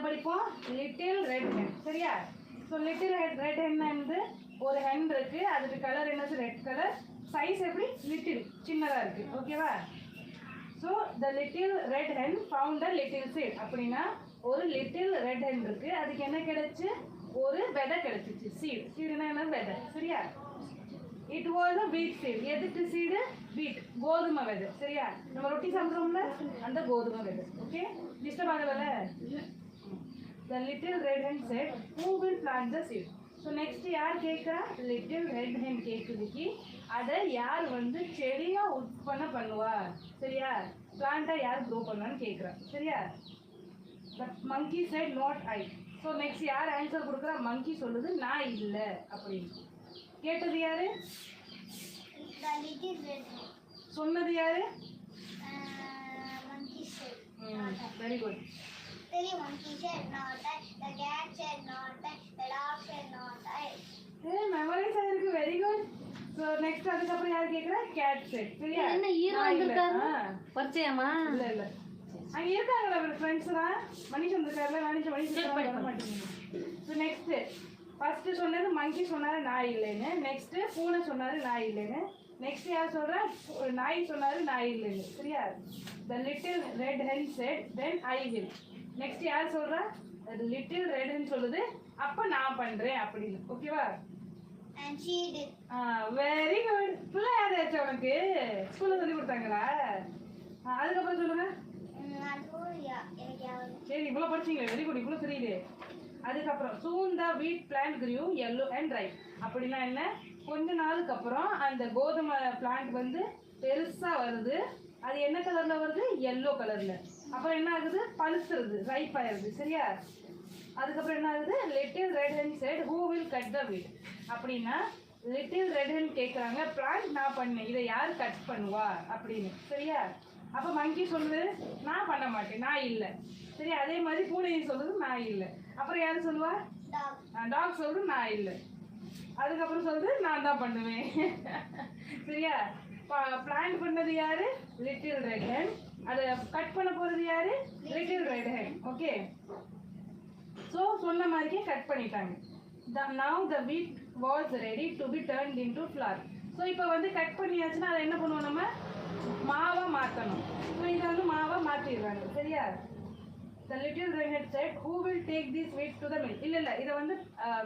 படிப்போம்? Little red hen. சரியா? So little red hen வந்து ஒரு ஹென் இருக்கு, அதுக்கு கலர் என்னது? Red colour. சைஸ் எப்படி? லிட்டில், சின்னதாக இருக்கு. ஓகேவா? So the little red hen found a little seed. அப்படின்னா ஒரு லிட்டில் ரெட் ஹென் இருக்கு, அதுக்கு என்ன கிடைச்சு? ஒரு விதை கிடைச்சிச்சு. சீட். சீடுனா என்ன? விதை. சரியா? இட் வாஸ் அ வீட் சீட். எதுக்கு சீடு? வீட், கோதுமை விதை. சரியா? நம்ம ரொட்டி சாப்பிட்றோம்ல, அந்த கோதுமை விதை. ஓகே, டிஸ்டர்ப் ஆகல? The little red hen said, who will plant the seed? So next யார் கேட்குறா? லிட்டில் ரெட் ஹென் கேட்குதுக்கு அதை யார் வந்து செடியாக உற்பத்தி பண்ணுவா? சரியா? பிளான்ட்டாக யார் க்ரோ பண்ணுவான்னு கேட்குறா. சரியா? But monkey said not I. So next யார் ஆன்சர் கொடுக்குறா? மங்கி சொல்லுது நான் இல்லை அப்படின்னு. கேட்டது யாரு? சொன்னது யாரு? Very good. The monkey said not I, the cat said not I, the dog said not I. Memorise ஆயிருக்கு. Very good. ஸோ நெக்ஸ்ட் அதுக்கப்புறம் யார் கேட்குறா? Cat said. சரியா? என்ன ஹீரோ வந்திருக்காரு? பரிச்சயமா? இல்லை இல்லை, அங்கே இருக்காங்களா ஃப்ரெண்ட்ஸ்லாம்? மனிஷ் வந்திருக்காருல, மனிஷ் வர மாட்டேங்குது. ஸோ நெக்ஸ்ட் ஃபர்ஸ்ட் சொன்னது மங்கி சொன்னாரு நாய் இல்லைன்னு, நெக்ஸ்ட் பூனை சொன்னாரு நாய் இல்லைன்னு, நெக்ஸ்ட் யார் சொல்றா? நாய் சொன்னாரு நாய் இல்லைன்னு. சரியா? The little red hen said then I will. Next யார் சொல்றா? லிட்டில் ரெட் ஹென் சொல்லுது அப்ப நான் பண்றேன் அப்படின்னு. ஓகேவா? And she did. Very good. ஃபுல்லா யார் ஆச்சு உனக்கு? ஸ்கூல்ல சொல்லி கொடுத்தாங்களா? அதுக்கப்புறம் சொல்லுங்க. சரி, இவ்வளோ படிச்சீங்களே, வெரி குட். இவ்வளோ தெரியுது. அதுக்கப்புறம் soon the wheat plant grew yellow and ripe. அப்படின்னா என்ன? கொஞ்ச நாளுக்கு அப்புறம் அந்த கோதுமை பிளான்ட் வந்து பெருசா வருது. அது என்ன கலர்ல வருது? எல்லோ கலர்ல. அப்புறம் என்ன ஆகுது? பழுத்துறது, ரைப் ஆயிருது. சரியா? அதுக்கப்புறம் என்ன ஆகுது? Little red hen said who will cut the wheat. அப்படின்னா லிட்டில் ரெட் ஹென் கேட்குறாங்க, பிளான்ட் நான் பண்ணேன், இதை யார் கட் பண்ணுவா அப்படின்னு. சரியா? அப்போ மங்கி சொல்லுது நான் பண்ண மாட்டேன், நான் இல்லை. சரி, அதே மாதிரி பூனையும் சொல்லுது நான் இல்லை. அப்புறம் யார் சொல்லுவா? டாக் சொல்லுது நான் இல்லை. அதுக்கப்புறம் சொல்லுது நான் தான் பண்ணுவேன். சரியா? பிளான்ட் பண்ணது யாரு? Little red hen. அதை கட் பண்ண போறது யாரு? Little red hen. Okay, so சொன்ன மாதிரியே கட் பண்ணிட்டாங்க. Now the wheat was ready to be turned into flour. So இப்போ வந்து கட் பண்ணியாச்சுன்னா அதை என்ன பண்ணுவோம்? நம்ம மாவா மாற்றணும். ஸோ இதை வந்து மாவா மாற்றிடுறாங்க. சரியா? The little red hen said, who will take this wheat to the mill? இல்லை, இதை வந்து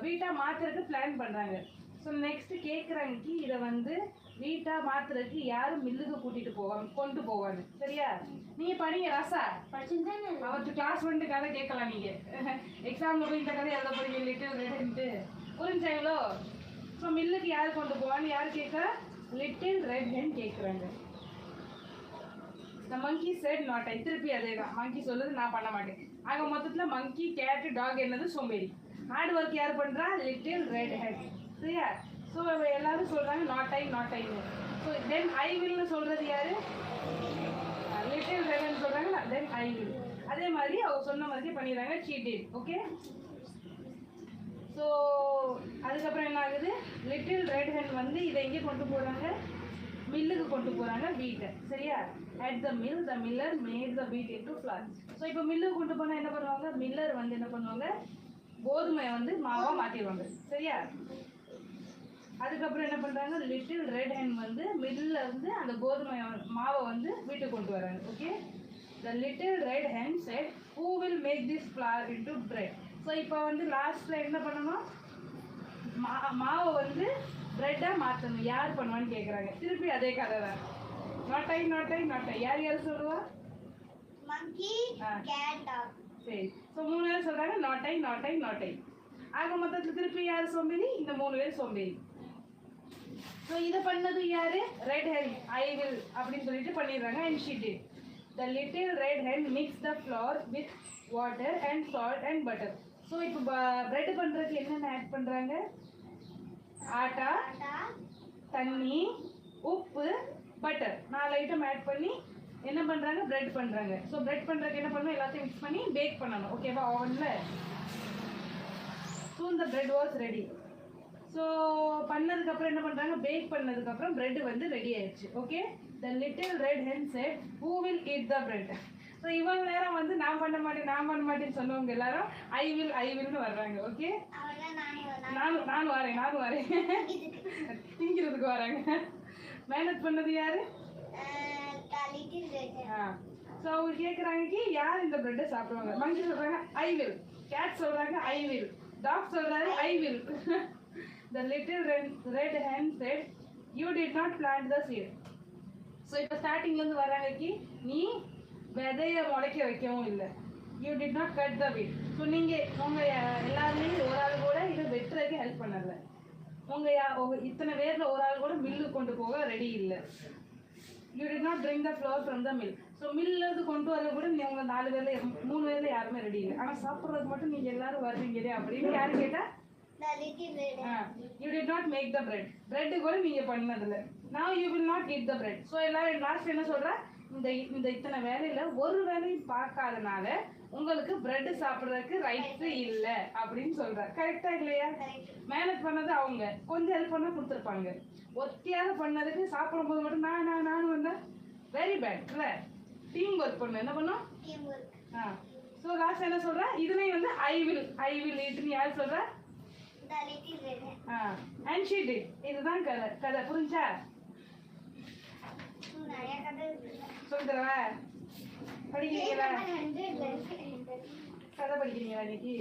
வீட்டாக மாற்றுறதுக்கு பிளான் பண்ணுறாங்க. ஸோ நெக்ஸ்ட் கேட்குறாங்க, இதை வந்து வீட்டாக மாற்றுறதுக்கு யாரும் மில்லுக்கு கொண்டு போவாங்க. சரியா? நீங்கள் படிங்க ராசா, அவருக்கு கிளாஸ் வந்து கதை கேட்கலாம். நீங்கள் எக்ஸாமில் போய் இந்த கதை எழுத போறீங்க லிட்டில் ரெட் ஹென்ட்டு. புரிஞ்சாங்களோ? ஸோ மில்லுக்கு யார் கொண்டு போவான்னு யார் கேட்குறா? லிட்டில் ரெட் ஹென் கேட்குறாங்க. The monkey said not I. திருப்பி அதே தான், மங்கி சொல்லுது நான் பண்ண மாட்டேன். ஆக மொத்தத்தில் மங்கி, கேட்டு, டாக் என்னது? சோம்பேறி. ஹார்ட் ஒர்க் யார் பண்ணுறா? Little red hen. சரியா? ஸோ எல்லாரும் சொல்கிறாங்க நாட் ஐ, நாட் ஐன்னு. ஸோ தென் ஐ வில்னு சொல்கிறது யாரு? லிட்டில் ரெட் ஹென் சொல்கிறாங்க, தென் ஐ வில். அதே மாதிரி அவங்க சொன்ன மாதிரி பண்ணிடுறாங்க. she did. ஓகே, ஸோ அதுக்கப்புறம் என்ன ஆகுது? லிட்டில் ரெட் ஹென் வந்து இதை எங்கே கொண்டு போகிறாங்க? மில்லுக்கு கொண்டு போகிறாங்க வீட்டை. சரியா? at the mill the miller made the wheat into flour. So இப்போ மில்லுக்கு கொண்டு போனால் என்ன பண்ணுவாங்க? மில்லர் வந்து என்ன பண்ணுவாங்க? கோதுமையை வந்து மாவாக மாற்றிடுவாங்க. சரியா? அதுக்கப்புறம் என்ன பண்ணுறாங்க? லிட்டில் ரெட் ஹென் வந்து மில்லில் இருந்து அந்த கோதுமை மாவை வந்து வீட்டுக்கு கொண்டு வராங்க. Okay, the little red hen said who will make this flour into bread. So இப்போ வந்து லாஸ்ட்டில் என்ன பண்ணணும்? மாவை வந்து பிரெட்டாக மாற்றணும். யார் பண்ணுவான்னு கேட்குறாங்க. திருப்பி அதே கதை தான். Not I, not I, not I. யார் சொல்லுவா? monkey, cat, dog. சரி, ஸோ 3 பேர் சொல்கிறாங்க not I, not I, not I. ஆக மொத்தத்தில் திருப்பி யார் சோம்பேறி? இந்த 3 பேர் சோம்பேறி. ஸோ இதை பண்ணது யாரு? Red Hen. ஐ வில் அப்படின்னு சொல்லிட்டு பண்ணிடுறாங்க. and she did. The little red hen mixed the flour with water and salt and butter. So இப்போ பிரெட் பண்ணுறதுக்கு என்னென்ன ஆட் பண்ணுறாங்க? ஆட்டா, தண்ணி, உப்பு, பட்டர், 4 ஐட்டம் ஆட் பண்ணி என்ன பண்ணுறாங்க? பிரெட் பண்ணுறாங்க. ஸோ பிரெட் பண்ணுறதுக்கு என்ன பண்ணணும்? எல்லாத்தையும் மிக்ஸ் பண்ணி பேக் பண்ணணும். ஓகேவா? ஓவனில். soon the bread was ready. So பண்ணதுக்கப்புறம் என்ன பண்ணுறாங்க? பேக் பண்ணதுக்கப்புறம் பிரெட் வந்து ரெடி ஆயிடுச்சு. Okay, the little red hen said who will eat the bread. So இவ்வளவு நேரம் வந்து நான் பண்ண மாட்டேன்னு சொன்னவங்க எல்லாரும் ஐ வில்னு வர்றாங்க. ஓகே, நானும் வரேன் திங்கிறதுக்கு வராங்க. மேனேஜ் பண்ணது யாரு? ஸோ அவங்க கேட்குறாங்க யார் இந்த பிரெட்டை சாப்பிடுவாங்க. மங்கி சொல்றாங்க ஐ வில், கேட் சொல்றாங்க ஐ வில், டாக் சொல்றாரு I will. The little red hen said, "You did not plant the seed." So இப்போ ஸ்டார்டிங்லேருந்து வர்றாங்க நீ விதைய முளைக்க வைக்கவும் இல்லை. You did not cut the வீட். ஸோ நீங்கள் உங்கள் எல்லாருமே ஒரு ஆள் கூட இதை வெட்டுறதுக்கு ஹெல்ப் பண்ணலை. உங்கள் இத்தனை பேரில் ஒரு ஆள் கூட மில்லு கொண்டு போக ரெடி இல்லை. You did not drink the flour from the mill. So மில்லேருந்து கொண்டு வர கூட உங்கள் 4 பேரில் 3 பேரில் யாருமே ரெடி இல்லை. ஆனால் சாப்பிட்றது மட்டும் நீங்கள் எல்லாரும் வர்றீங்களே அப்படின்னு யாரு கேட்டால் you did not make the bread. bread கூட நீங்க பண்ணதில்ல. now you will not eat the bread. so எல்லாரும் லாஸ்ட் என்ன சொல்றா, இந்த இத்தனை வேலையில ஒரு வேலையும் பார்க்காதனால உங்களுக்கு பிரெட் சாப்பிடுறதுக்கு ரைட்ஸ் இல்ல அப்படின்னு சொல்ற. கரெக்டா இல்லையா? மேனேஜ் பண்ணது அவங்க, கொஞ்சம் ஹெல்ப் பண்ணா கொடுத்துருப்பாங்க. ஒத்தியாக பண்ணதுக்கு சாப்பிடும்போது மட்டும் நானும் வந்தேன். வெரி பேட் இல்ல. டீம் ஒர்க் பண்ண என்ன பண்ணோம்? ஸோ லாஸ்ட் என்ன சொல்ற, இதுலயும் வந்து ஐ வில் ஈட்னு யார் சொல்ற? and she did. இதுதான் கதை. புரிஞ்சா? சொல்றவா படிக்கிறீங்களா? கதை படிக்கிறீங்களா இன்னைக்கு?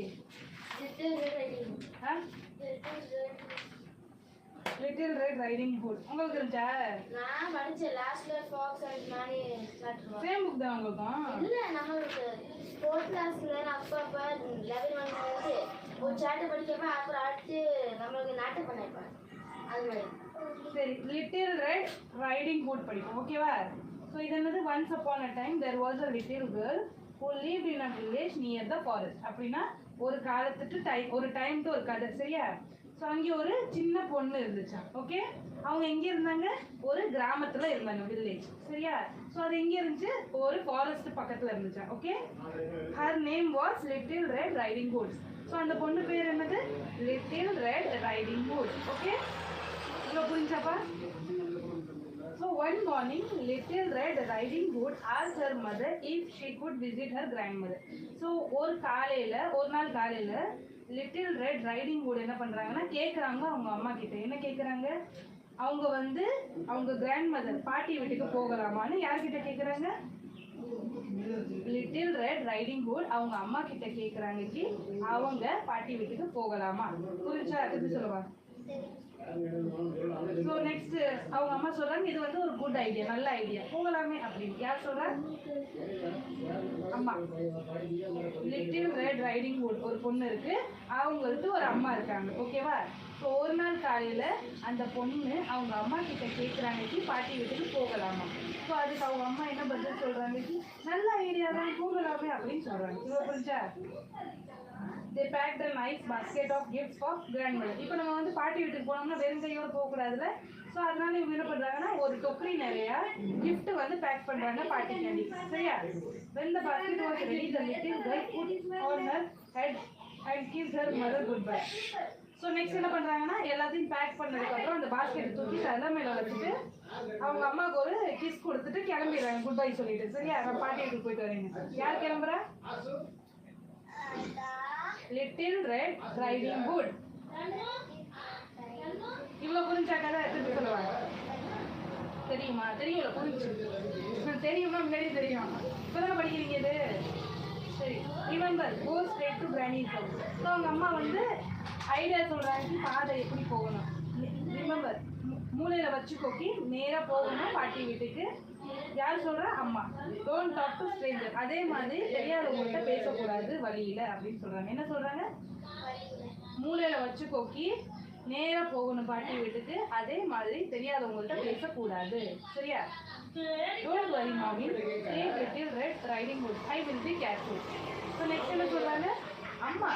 லிட்டில் ரெட் ரைடிங் ஹுட் உங்களுக்கு இருந்துச்சா? நான் படிச்சேன் லாஸ்ட்ல ஃபாக்ஸ் அண்ட் மானி சாப்டர். சேம் புக் தான் உங்களுக்கும்? இல்ல நம்மளுக்கு ஸ்போர்ட்ஸ் கிளாஸ்ல அப்பப்ப 11 வந்து ஒரு சாப்டர் படிக்கப்ப அப்புறம் அடுத்து நம்மளுக்கு நாட்டு பண்ணிருப்பாங்க. அது மாதிரி. சரி, லிட்டில் ரெட் ரைடிங் ஹுட் படிப்போம். ஓகேவா? ஸோ இது என்னது, once upon a time there was a little girl who lived in a village near the forest. அப்படின்னா ஒரு காலத்துக்கு ஒரு டைம்க்கு ஒரு கதை. சரியா? ஸோ அங்கே ஒரு சின்ன பொண்ணு இருந்துச்சான். ஓகே, அவங்க எங்கே இருந்தாங்க? ஒரு கிராமத்தில் இருந்தாங்க, வில்லேஜ். சரியா? ஸோ அது எங்கே இருந்துச்சு? ஒரு ஃபாரஸ்ட் பக்கத்தில் இருந்துச்சான். Okay, her name was little red riding hood. So அந்த பொண்ணு பேர் என்னது? Little red riding hood. Okay, இவ்வளோ புரிஞ்சாப்பா? So one morning, Little Red Riding Hood asked her mother if she could visit her grandmother. So ஒரு நாள் காலையில Little Red Riding Hood என்ன பண்றாங்கன்னா கேக்குறாங்க அவங்க அம்மா கிட்ட. என்ன கேக்குறாங்க? அவங்க வந்து அவங்க கிராண்ட்மதர் பாட்டி வீட்டுக்கு போகலாமான்னு யார்கிட்ட கேக்குறாங்க? லிட்டில் ரெட் ரைடிங் ஹுட் அவங்க அம்மா கிட்ட கேக்குறாங்க அவங்க பாட்டி வீட்டுக்கு போகலாமா. புரிஞ்சா? அது சொல்லுவா. ஸோ நெக்ஸ்ட் அவங்க அம்மா சொல்றாங்க இது வந்து ஒரு குட் ஐடியா, நல்ல ஐடியா, போகலாமே அப்படின்னு. யார் சொல்றா? அம்மா. லிட்டில் ரெட் ரைடிங் ஹுட் ஒரு பொண்ணு இருக்கு, அவங்களுக்கு ஒரு அம்மா இருக்காங்க. ஓகேவா? ஸோ ஒரு நாள் காலையில அந்த பொண்ணு அவங்க அம்மா கிட்ட கேட்குறாங்க பாட்டி வீட்டுக்கு போகலாமா. ஸோ அதுக்கு அவங்க அம்மா என்ன பதில் சொல்றாங்க? நல்ல ஐடியா தான், போகலாமே அப்படின்னு சொல்றாங்க. இவ்வளோ புரிஞ்சா? They packed a nice basket of gifts for grandmother. இப்போ நம்ம வந்து பாட்டி வீட்டுக்கு போனோம்னா வெறும் கையோட போகக்கூடாதுல்ல. ஸோ அதனால இவங்க என்ன பண்றாங்கன்னா ஒரு தொப்பி நிறைய gift வந்து பேக் பண்றாங்க பாட்டி கேண்டி. சரியா? When the basket was ready, the little girl put on her head and kissed her mother goodbye. So next என்ன பண்றாங்கன்னா எல்லாத்தையும் பேக் பண்ணதுக்கு அப்புறம் அந்த பாஸ்கெட் தூக்கி தலை மேல வச்சுட்டு அவங்க அம்மாவுக்கு ஒரு கிஸ் கொடுத்துட்டு கிளம்பிடுறாங்க குட் பை சொல்லிட்டு. சரியா? நான் பாட்டி வீட்டுக்கு போயிட்டு வரேங்க. யார் கிளம்புறா? Little red riding hood. இவ்வளவு புரிஞ்சா கதை எடுத்து சொல்லுவாங்க. தெரியுமா? தெரியும்ல, புரிஞ்சு தெரியுமா? முன்னாடி தெரியும், இப்பதான் படிக்கிறீங்க இது. சரி, remember go straight to granny's house. So அவங்க அம்மா வந்து ஐடியா சொல்றாங்க பாதை எப்படி போகணும். ரிமெம்பர் மூளையில வச்சுக்கோக்கி நேரா போகணும் பாட்டி வீட்டுக்கு. யார் சொல்றா? அம்மா. Don't talk to stranger. அதே மாதிரி தெரியாதவங்கள்ட்ட பேசக்கூடாது வழியில அப்படின்னு சொல்றாங்க. என்ன சொல்றாங்க? மூளையில வச்சுக்கோக்கி நேரா போகணும் பாட்டி வீட்டுக்கு, அதே மாதிரி தெரியாதவங்கள்ட்ட பேசக்கூடாது. சரியா? டோன்ட் வரி மாமி, take little red riding hood, I will be careful. So next என்ன சொல்றாங்க? அம்மா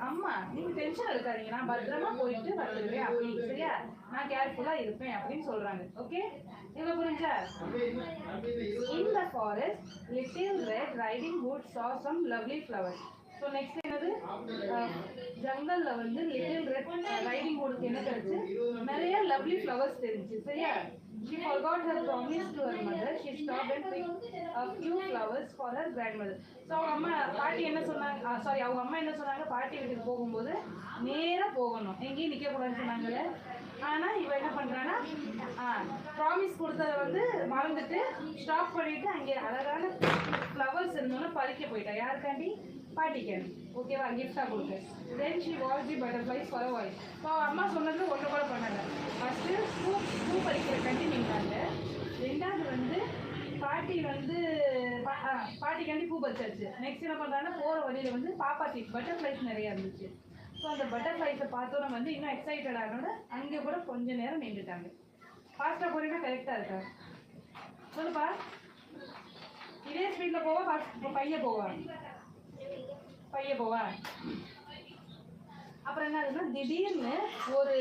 அம்மா நீங்க டென்ஷன் எடுக்காதீங்க, நான் பத்திரமா போயிட்டு வந்துடுவேன் அப்படின்னு. சரியா? நான் கேர்ஃபுல்லா இருப்பேன் அப்படின்னு சொல்றாங்க. ஓகே, இவ்வளவு புரிஞ்சா? In the forest, Little Red Riding Hood saw some lovely flowers. So next என்னது ஜங்கல்ல வந்து லிட்டில் ரெட் ரைடிங் ஹுட்க்கு என்ன கிடைச்சு நிறைய லவ்லி ஃப்ளவர்ஸ் தெரிஞ்சு சரியா. She forgot her promise to her mother. She stopped and picked a few flowers for her grandmother. So அவங்க அம்மா பாட்டி என்ன சொன்னாங்க, சாரி அவங்க அம்மா என்ன சொன்னாங்க, பாட்டி வீட்டுக்கு போகும்போது நேரா போகணும், எங்கேயும் நிக்க கூடாதுன்னு சொன்னாங்கல்ல. ஆனா இவ என்ன பண்றானா ப்ராமிஸ் கொடுத்தத வந்து மறந்துட்டு ஸ்டாப் பண்ணிட்டு அங்கே அழகான ஃப்ளவர்ஸ் இருந்தோன்னு பறிக்க போயிட்டா. யாருக்காண்டி? பாட்டிக்காண்டி. ஓகேவா, கிஃப்டா கொடுக்க. Then she watch the butterflies for a while. So அம்மா சொன்னது ஒன்று கூட பண்ணல. ஃபர்ஸ்ட் பூ பறிக்கிற கண்டினியூங்க. ரெண்டாவது வந்து பாட்டி வந்து பாட்டிக்காண்டி பூ பறிச்சாச்சு. நெக்ஸ்ட் என்ன பண்றாங்கன்னா போற வழியில வந்து பாப்பாத்தி பட்டர்ஃப்ளைஸ் நிறைய இருந்துச்சு. ஸோ அந்த பட்டர்ஃப்ளைஸை பார்த்தோன்னா வந்து இன்னும் எக்ஸைட்டட் ஆனோட அங்கே கூட கொஞ்ச நேரம் நின்றுட்டாங்க. ஃபாஸ்ட்டாக போறீங்கன்னா கரெக்டாக இருக்கா சொல்லுப்பா. இதே ஸ்பீடில் போவா பையன் போவா? பையன் போவா. அப்புறம் என்ன ஆகுதுன்னா திடீர்னு ஒரு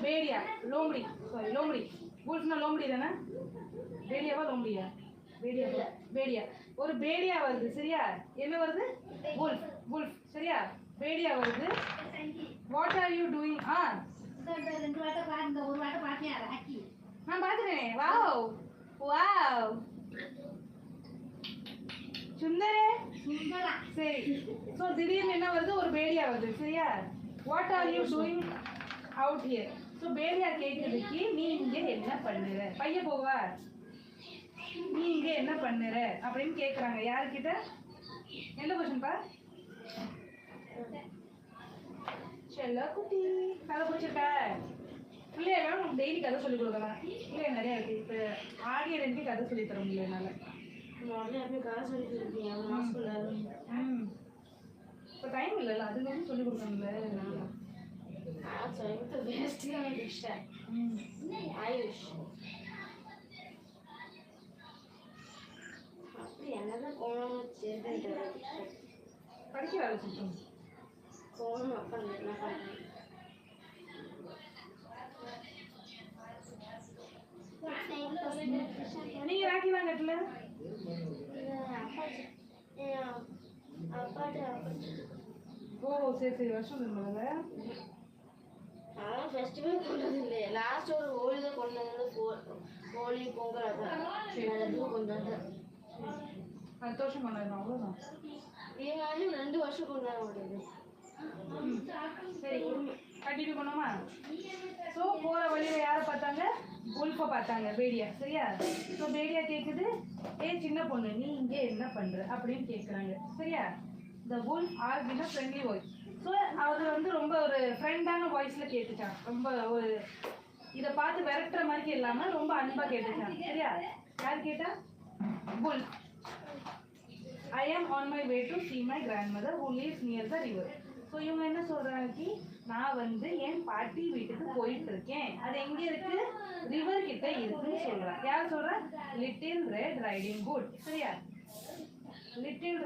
பேடியா லோம்படி பூல்ஸ்னா லோம்படி தானே? பேடியாவா லோம்படியா? பேடியா ஒரு பேடியா வருது சரியா. என்ன வருது? புல்ஃப் சரியா. பேடியா வருது. What are you doing? நான் பார்த்துட்டேன். வாவ் சுந்தரே சரி. ஸோ திடீர்னு என்ன வருது? ஒரு பேடியா வருது சரியா. What are you doing out here? So பேடியா கேட்குறதுக்கு நீ இங்கே என்ன பண்ணுற? பையன் போவா? நீ இங்கே என்ன பண்ணுற அப்படின்னு கேட்குறாங்க. யாருக்கிட்ட? எந்த கொஸ்டின்ப்பா? செல்ல குட்டி கதை பிடிச்சிருக்க பிள்ளைய உங்களுக்கு டெய்லி கதை சொல்லி கொடுக்கலாம். பிள்ளைய நிறையா இருக்குது. இப்போ ஆகிய 2 கதை சொல்லி தர முடியல என்னால். இப்போ டைம் இல்லைல்ல, அது வந்து சொல்லி கொடுக்கணும்ல. படிக்க வேலை சுத்தம் நீங்க ராக்கி தான் கட்டல? ஓ சரி வருஷம் இருந்தாங்க. ஃபெஸ்டிவல் கொண்டு வந்து லாஸ்ட் ஒரு ஹோலி தான் கொண்டு வந்து ஹோலி பொங்கல் அதான் கொண்டு வந்தேன். அடுத்த வருஷம் பண்ணாங்க அவ்வளோதான். எங்கள் 2 வருஷம் கொண்டு வர முடியுது. சரி கண்டினியூ பண்ணுமா? ஸோ போகிற வழியில் யாரை பார்த்தாங்க? உல்ஃபை பார்த்தாங்க, பேடியா சரியா. ஸோ பேடியா கேட்குது, சின்ன பொண்ணு நீ இங்கே என்ன பண்ணுற அப்படின்னு கேட்குறாங்க சரியா. த wolf asked in a friendly voice. So அது வந்து ரொம்ப ஒரு ஃப்ரெண்டான வாய்ஸில் கேட்டுச்சான். ரொம்ப ஒரு இதை பார்த்து விரட்டுற மாதிரி இல்லாமல் ரொம்ப அன்பாக கேட்டுச்சான் சரியா. யார் கேட்டா? wolf. I am on my way to see my grandmother who lives near the river. So இவங்க என்ன சொல்கிறாங்க? நான் வந்து என் பாட்டி வீட்டுக்கு போயிட்டு இருக்கேன். அது எங்கே இருக்கு? ரிவர் கிட்ட இருக்குன்னு சொல்கிறேன். யார் சொல்கிறா? லிட்டில் ரெட் ரைடிங் ஹுட் சரியா. லிட்டில்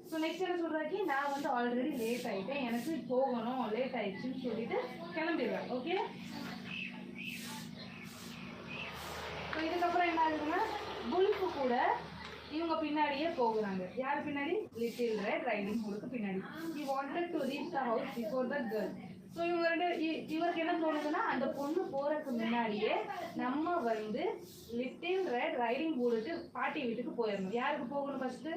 ஸோ நெக்ஸ்ட் என்ன சொல்கிறாக்கி? நான் வந்து ஆல்ரெடி லேட் ஆகிட்டேன், எனக்கு போகணும், லேட் ஆயிடுச்சுன்னு சொல்லிட்டு கிளம்பிடுவேன். ஓகே. ஸோ இதுக்கப்புறம் என்ன ஆகுதுன்னா புல்ஃபு கூட இவங்க பின்னாடியே போகுறாங்க. யார் பின்னாடி? லிட்டில் ரெட் ரைடிங் ஹுட்க்கு பின்னாடி. he wanted to reach the house before the girl. So இவங்க இவருக்கு என்ன தோணுதுன்னா அந்த பொண்ணு போறதுக்கு முன்னாடியே நம்ம வந்து லிட்டில் ரெட் ரைடிங் ஹுட்க்கு பாட்டி வீட்டுக்கு போயிடணும். யாருக்கு போகணும்? ஃபர்ஸ்ட்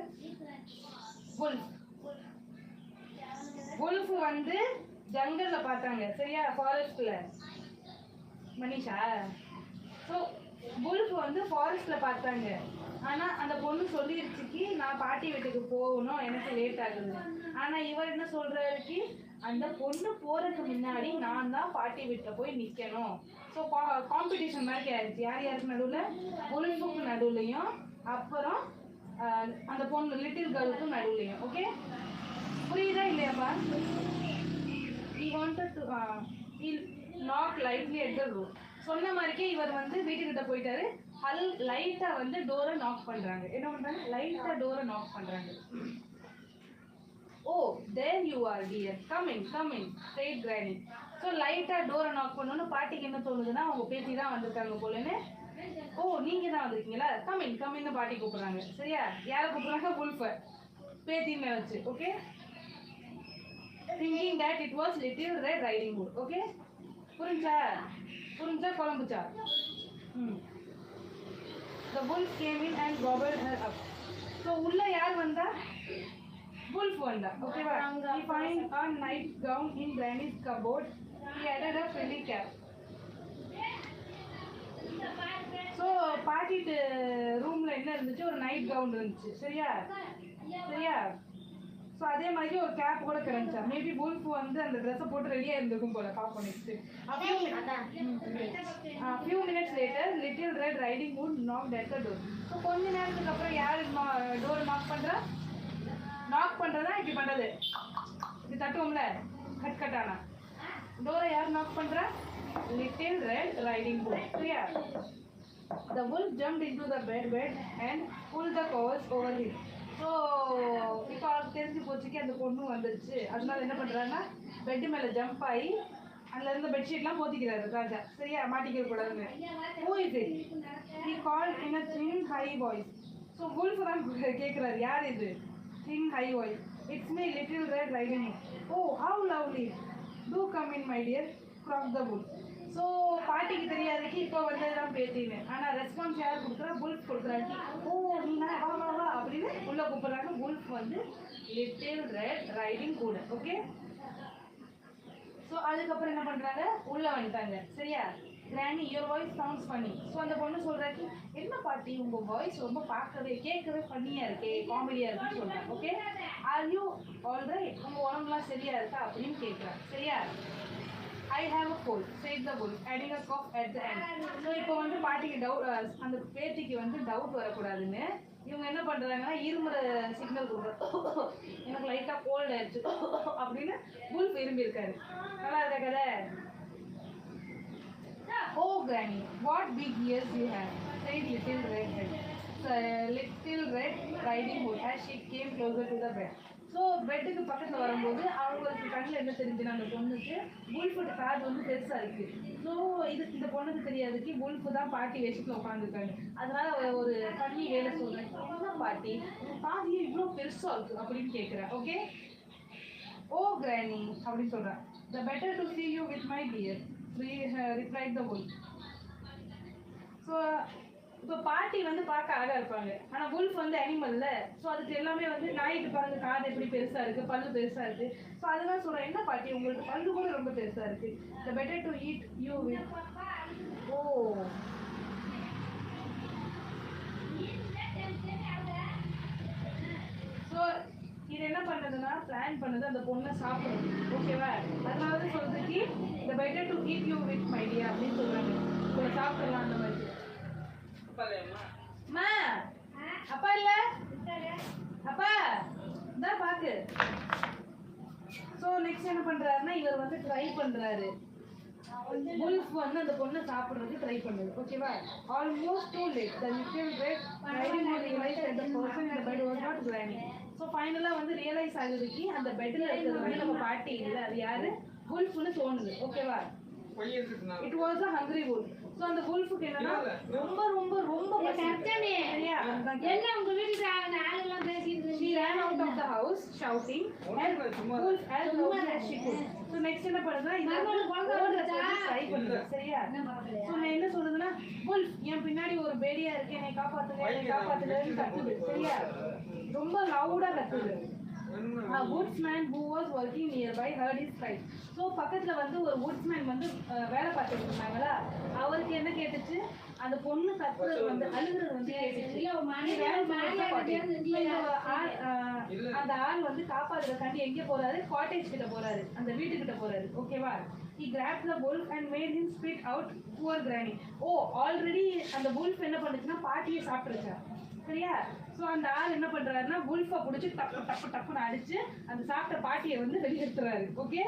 wolf வந்து ஜங்கல்ல பார்த்தாங்க சரியா, ஃபாரஸ்ட்ல. மனிஷா ஸோ wolf வந்து ஃபாரஸ்ட்ல பார்த்தாங்க. ஆனா அந்த பொண்ணு சொல்லிருச்சுக்கு நான் பாட்டி வீட்டுக்கு போகணும், எனக்கு லேட் ஆகுது. ஆனா இவர் என்ன சொல்றாருக்கு? அந்த பொண்ணு போறதுக்கு முன்னாடி நான் தான் பாட்டி வீட்டுல போய் நிக்கணும். ஸோ காம்படிஷன் மாதிரி ஆயிடுச்சு. யார் யாருக்கு நடுவில்? wolfக்கு நடுவுலையும் அப்புறம் அந்த பொண்ணு லிட்டில் கேர்ளுக்கும் நடுவுலையும். ஓகே புரியுதா இல்லையாப்பா? he wanted to knock lightly at the door. சொன்ன மாதிரிக்கே இவர் வந்து வீட்டுக்கிட்ட போயிட்டாரு. லைட்டா வந்து டோரை நாக் பண்றாங்க. என்ன பண்றாங்க? லைட்டா டோரை நாக் பண்றாங்க. ஓ there you are dear, come in said granny. So லைட்டா டோரை நாக் பண்ணோன்னு பாட்டிக்கு என்ன தோணுதுன்னா அவங்க பேத்தி தான் வந்திருக்காங்க போலன்னு. ஓ நீங்க தான் வந்திருக்கீங்களா? கமின் பாட்டி கூப்பிடுறாங்க சரியா. யாரை கூப்பிடுறாங்க? wolf. பேத்தி மேல வச்சு okay thinking that it was little red riding hood okay புரிஞ்சா குழம்புச்சா the wolf came in and gobbled her up so உள்ள யார் வந்தா wolf வந்தா ஓகேவா he find a night gown in granny's cupboard he added a frilly cap so பாட்டிட்டு ரூம்ல என்ன இருந்துச்சு ஒரு நைட் கவுன் இருந்துச்சு சரியா ஸோ அதே மாதிரி ஒரு கேப் கூட கிடைச்சா மேபி wolf வந்து அந்த ட்ரெஸ்ஸை போட்டு ரெடியாக இருந்திருக்கும் போல பாப்போம் next few minutes later little red riding hood knocked at the door so கொஞ்ச நேரத்துக்கு அப்புறம் யார் டோர் நாக் பண்ணுறதா இப்படி பண்ணுறது இப்படி தட்டுவோம்ல கட் ஆனா டோரை யார் நாக் பண்ணுறா little red riding hood சரியா the wolf jumped into the bed and pulled the covers over him so இப்போ அவருக்கு தெரிஞ்சு போச்சுக்கு அந்த பொண்ணு வந்துருச்சு அதனால என்ன பண்ணுறாங்கன்னா பெட்டு மேலே ஜம்ப் ஆகி அதில் இருந்த பெட்ஷீட்லாம் போத்திக்கிறாரு ராஜா சரியா மாட்டிக்க கூடாதுன்னு who is it he called in a thin high voice so wolf தான் கேட்குறாரு யார் இது thin high voice it's me little red riding hood oh how lovely do come in my dear croaked the wolf so பாட்டிக்கு தெரியாதுக்கு இப்போ வந்ததுதான் பேத்தின்னு ஆனால் response யார் கொடுக்குறா wolf கொடுக்குறாங்க ஓ நீனா வா அப்படின்னு உள்ள கூப்பிட்றாங்க wolf வந்து லிட்டில் ரெட் ரைடிங் கூட ஓகே ஸோ அதுக்கப்புறம் என்ன பண்ணுறாங்க உள்ளே வந்துட்டாங்க சரியா கிராணி your voice sounds funny so அந்த பொண்ணு சொல்கிறாக்கு என்ன பாட்டி உங்கள் வாய்ஸ் ரொம்ப கேட்கவே ஃபன்னியாக இருக்கே காமெடியாக இருக்குன்னு சொல்கிறாங்க ஓகே ஆர் யூ ஆல்ரைட் உங்கள் உடம்புலாம் சரியா இருக்கா அப்படின்னு கேட்குறாங்க சரியா I have a cold, said the wolf, adding a cough at the end. So இப்போ வந்து பாட்டிக்கு அந்த பேத்திக்கு வந்து டவுட் வரக்கூடாதுன்னு இவங்க என்ன பண்ணுறாங்கன்னா இருமுறை சிக்னல் கொடுக்குறாங்க எனக்கு லைட்டாக கோல்டு ஆயிடுச்சு அப்படின்னு wolf இரும்பி இருக்காரு நல்லா இருக்கா கதை Oh granny, what big ears you have, said little red riding hood as she came closer to the bed. So பெட்டுக்கு பக்கத்தில் வரும்போது அவங்களுக்கு கண்ணில் என்ன தெரிஞ்சுன்னா அந்த பொண்ணுக்கு wolfோட காது வந்து பெருசாக இருக்குது ஸோ இந்த பொண்ணுக்கு தெரியாதுக்கு wolf தான் பாட்டி வேஷத்தில் உட்காந்துருக்காங்க அதனால ஒரு பண்ணி வேலை சொல்கிறேன் என்ன பாட்டி பாதியே இவ்வளோ பெருசாக இருக்குது அப்படின்னு கேட்குறேன் ஓகே ஓ கிராணி அப்படின்னு சொல்கிறேன் the better to see you with my dear replied the wolf so இப்போ பாட்டி வந்து பார்க்க அழகா இருப்பாங்க ஆனா wolf வந்து அனிமல்ல ஸோ அதுக்கு எல்லாமே வந்து நாய்க்கு பாருங்க காது எப்படி பெருசா இருக்கு பல்லு பெருசா இருக்கு ஸோ அதுதான் சொல்றேன் என்ன பாட்டி உங்களுக்கு பல்லு கூட ரொம்ப பெருசா இருக்கு the better to eat you with oh so இது என்ன பண்ணதுன்னா பிளான் பண்ணது அந்த பொண்ணை சாப்பிடணும் ஓகேவா அதனால தான் சொல்றதுக்கு the better to eat you with my dear அப்படின்னு சொல்றாங்க உங்களை சாப்பிடலாம் அந்த மாதிரி அம்மா அப்பா இல்ல அப்பா இந்த பாக்கு சோ நெக்ஸ்ட் என்ன பண்றாருன்னா இவர் வந்து ட்ரை பண்றாரு wolf வந்து அந்த பொண்ணை சாப்பிடுறதுக்கு ட்ரை பண்ணுது ஓகேவா almost too late the little red riding hood realized that the person in the bed was not granny so ஃபைனலா வந்து ரியலைஸ் ஆகுதுக்கு அந்த பெட்ல இருக்கிறது வந்து நம்ம பாட்டி இல்ல அது யாரு wolfனு தோணுது ஓகேவா it was a hungry wolf so அந்த wolfக்கு என்னன்னா ரொம்ப ரொம்ப ரொம்ப பசிக்குது சரியா என்ன உங்க வீட்டுக்கு ஆளு எல்லாம் பேசிட்டு she ran out of the house shouting and wolf as loud as she could so next என்ன பண்ணுதுன்னா இந்த ட்ரை பண்ணுது சரியா so நான் என்ன சொல்றதுன்னா wolf என் பின்னாடி ஒரு பேடியா இருக்கு என்னை காப்பாத்துங்கன்னு கத்துது சரியா ரொம்ப லவுடா கத்துது A woodsman who was working nearby heard his cry. So பக்கத்துல வந்து ஒரு woodsman வந்து வேலை பார்த்துட்டு இருந்தாங்களா அவருக்கு என்ன கேட்டுச்சு அந்த பொண்ணு கத்துறது வந்து அழுகுறது வந்து கேட்டுச்சு அந்த ஆள் வந்து காப்பாத்துறதுக்காண்டி எங்க போறாரு காட்டேஜ் கிட்ட போறாரு அந்த வீட்டுக்கிட்ட போறாரு ஓகேவா he grabbed the wolf and made him spit out poor granny O already அந்த wolf என்ன பண்ணுச்சுன்னா பாட்டியை சாப்பிட்டுருச்சா சரியா ஸோ அந்த ஆள் என்ன பண்றாருன்னா wolf-ஐ பிடிச்சி டப்புன்னு அடிச்சு அந்த சாப்பிட்ட பாட்டியை வந்து வெளியெடுத்துறாரு okay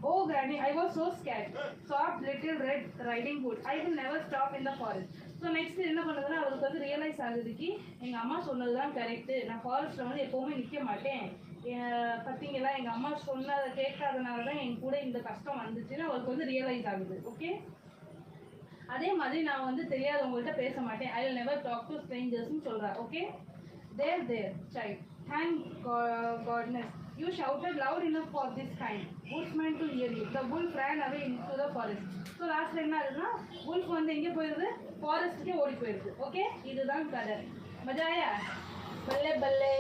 oh granny I was so scared sobbed little red riding hood I will never stop in the forest so next என்ன பண்ணுறதுன்னா அவருக்கு வந்து ரியலைஸ் ஆகுதுக்கு எங்கள் அம்மா சொன்னதுதான் கரெக்டு நான் ஃபாரஸ்ட்டில் வந்து எப்போவுமே நிற்க மாட்டேன் பார்த்தீங்களா எங்கள் அம்மா சொன்னதை கேட்காதனால தான் என் கூட இந்த கஷ்டம் வந்துச்சுன்னு அவருக்கு வந்து ரியலைஸ் ஆகுது ஓகே அதே மாதிரி நான் வந்து தெரியாதவங்கள்ட்ட பேச மாட்டேன் I will never talk to ஸ்ட்ரேஞ்சர்ஸ்னு சொல்கிறேன் okay there child Thank godness. You shouted loud enough for this kind. Woodsman to hear you. The wolf ran away into the forest. So லாஸ்ட்ல என்ன ஆகுதுன்னா wolf வந்து எங்கே போயிருது ஃபாரஸ்ட்டுக்கே ஓடி போயிருது. ஓகே இதுதான் கதை. மஜாயா பல்லே பல்லே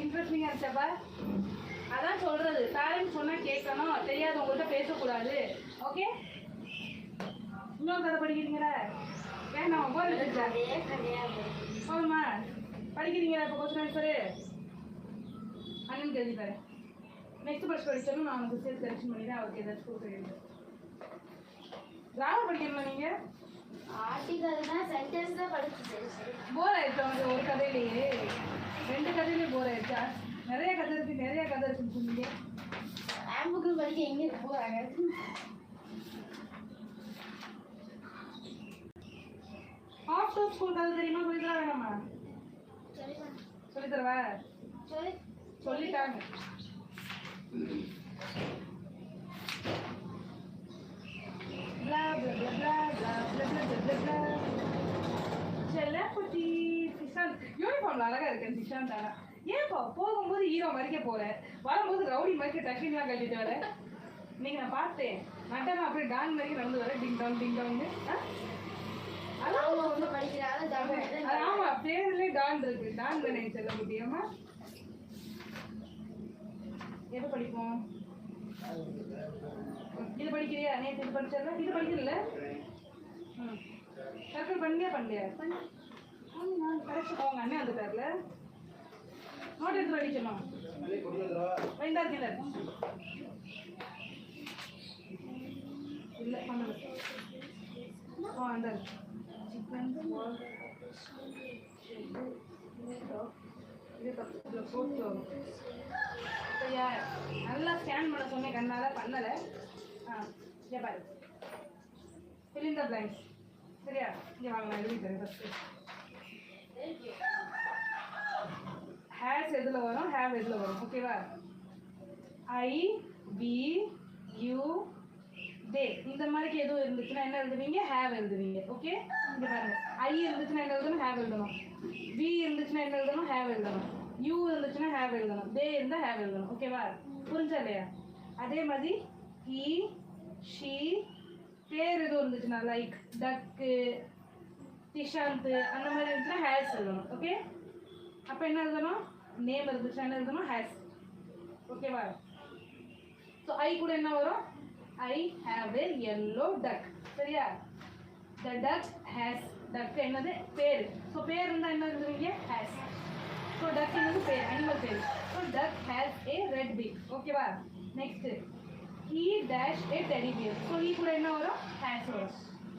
இன்ட்ரெஸ்டிங்காக இருந்துச்சாப்பா. அதான் சொல்றது பேரண்ட்ஸ் சொன்னால் கேட்கணும், தெரியாதவங்கள்ட்ட பேசக்கூடாது. ஓகே இன்னொரு கதை படிக்கிறீங்களா? வேணாம் போர் எடுத்துச்சா போதுமா? படிக்கிறீங்களா இப்போ கொஸ்டின் ஆன்சரு? அண்ணனுக்கு எழுதிப்பாரு. நெக்ஸ்ட் பஸ் படிச்சாலும் நான் உங்களுக்கு சேர்த்து கரெக்ஷன் பண்ணிடுறேன். அவருக்கு ஏதாச்சும் கொடுக்குறேன். கிராமர் படிக்கணுமா நீங்கள்? ஆர்டிகல்னா சென்டென்ஸ் தான் படிச்சு சரி. போர் ஆயிடுச்சு அவனுக்கு ஒரு கதையிலேயே, 2 கதையிலேயே போர் ஆயிடுச்சா? நிறைய கதை இருக்குன்னு சொன்னீங்க. ஆம்புக்கு படிக்க எங்கே போகிறாங்க? ஆஃப்டர் ஸ்கூல் கதை தெரியுமா? சொல்லித்தரா வேணாமா? சொல்லித்தரவா? சொல்லிட்டாங்க. blah blah blah blah blah blah blah blah blah. செல்லக்குட்டி சிஷாந்த் யூனிஃபார்ம்ல அழகா இருக்கேன். சிஷாந்த் தானா? ஏன்ப்பா போகும்போது ஹீரோ மறிக்க போறேன், வரும்போது ரவுடி மறிக்க டக்கிங்லாம் கட்டிட்டு வர. இன்னைக்கு நான் பார்த்தேன் நட்டனா அப்படியே டான் மாதிரி நடந்து வர டிங் டாங்னு. அவங்க வந்து படிக்கிறாங்க. ஆமா பேர்லயே டான் இருக்கு. டான் தானே செல்லக்குட்டி? ஆமா எப்போ படிப்போம்? இது படிக்கிறியா? நேற்று இது படிச்சா இது படிக்கல. சர்க்கிள் பண்ணியா பண்ணலையா? கரெக்ட் போங்க. அண்ணே வந்துட்டார்ல, நோட் எடுத்து அடிக்கணும். வைந்தா இருக்கல இல்லை பண்ணல. அந்த சிக்கன் இது பக்கத்தில் போட்டு வரும். சரியா? நல்லா ஸ்கேன் பண்ண சொன்னேன், கண்ணால் பண்ணலை. இங்கே பாரு, fill in the blanks. சரியா? இங்கே வாங்க நான் எழுதி தரேன். ஃபஸ்ட்டு ஹேஸ் எதில் வரும், ஹேவ் எதில் வரும்? ஓகேவா? ஐ வி யூ தே இந்த மாதிரிக்கு எதுவும் இருந்துச்சுன்னா என்ன எழுதுவீங்க? ஹேவ் எழுதுவீங்க. ஓகே இங்கே பாருங்க, ஐ இருந்துச்சுன்னா என்ன எழுதணும்? ஹேவ் எழுதணும். வி இருந்துச்சுன்னா என்ன எழுதணும்? ஹேவ் எழுதணும். யூ இருந்துச்சுன்னா ஹேவ் எழுதணும். தே இருந்தால் ஹேவ் எழுதணும். ஓகேவா? புரிஞ்சா இல்லையா? அதே மாதிரி ஹீ ஷீ பேர் எதுவும் இருந்துச்சுன்னா லைக் டக்கு திஷாந்த் அந்த மாதிரி இருந்துச்சுன்னா ஹேஸ் எழுதணும். ஓகே அப்போ என்ன எழுதணும்? நேம் இருந்துச்சுன்னா என்ன எழுதணும்? ஹேஸ். ஓகேவா? ஸோ ஐ கூட என்ன வரும்? I have A yellow duck. சரியா? த டக் ஹேஸ். டக் என்னது? பேர். ஸோ பேர் இருந்தால் என்ன எழுதுவீங்க? ஹேஸ். ஸோ டக் என்னது? பேர், அனிமல் பேர். So duck has a red pig. ஓகேவா? Next he dash a teddy bear. So he கூட என்ன வரும்? ஹேஸ் வரும்.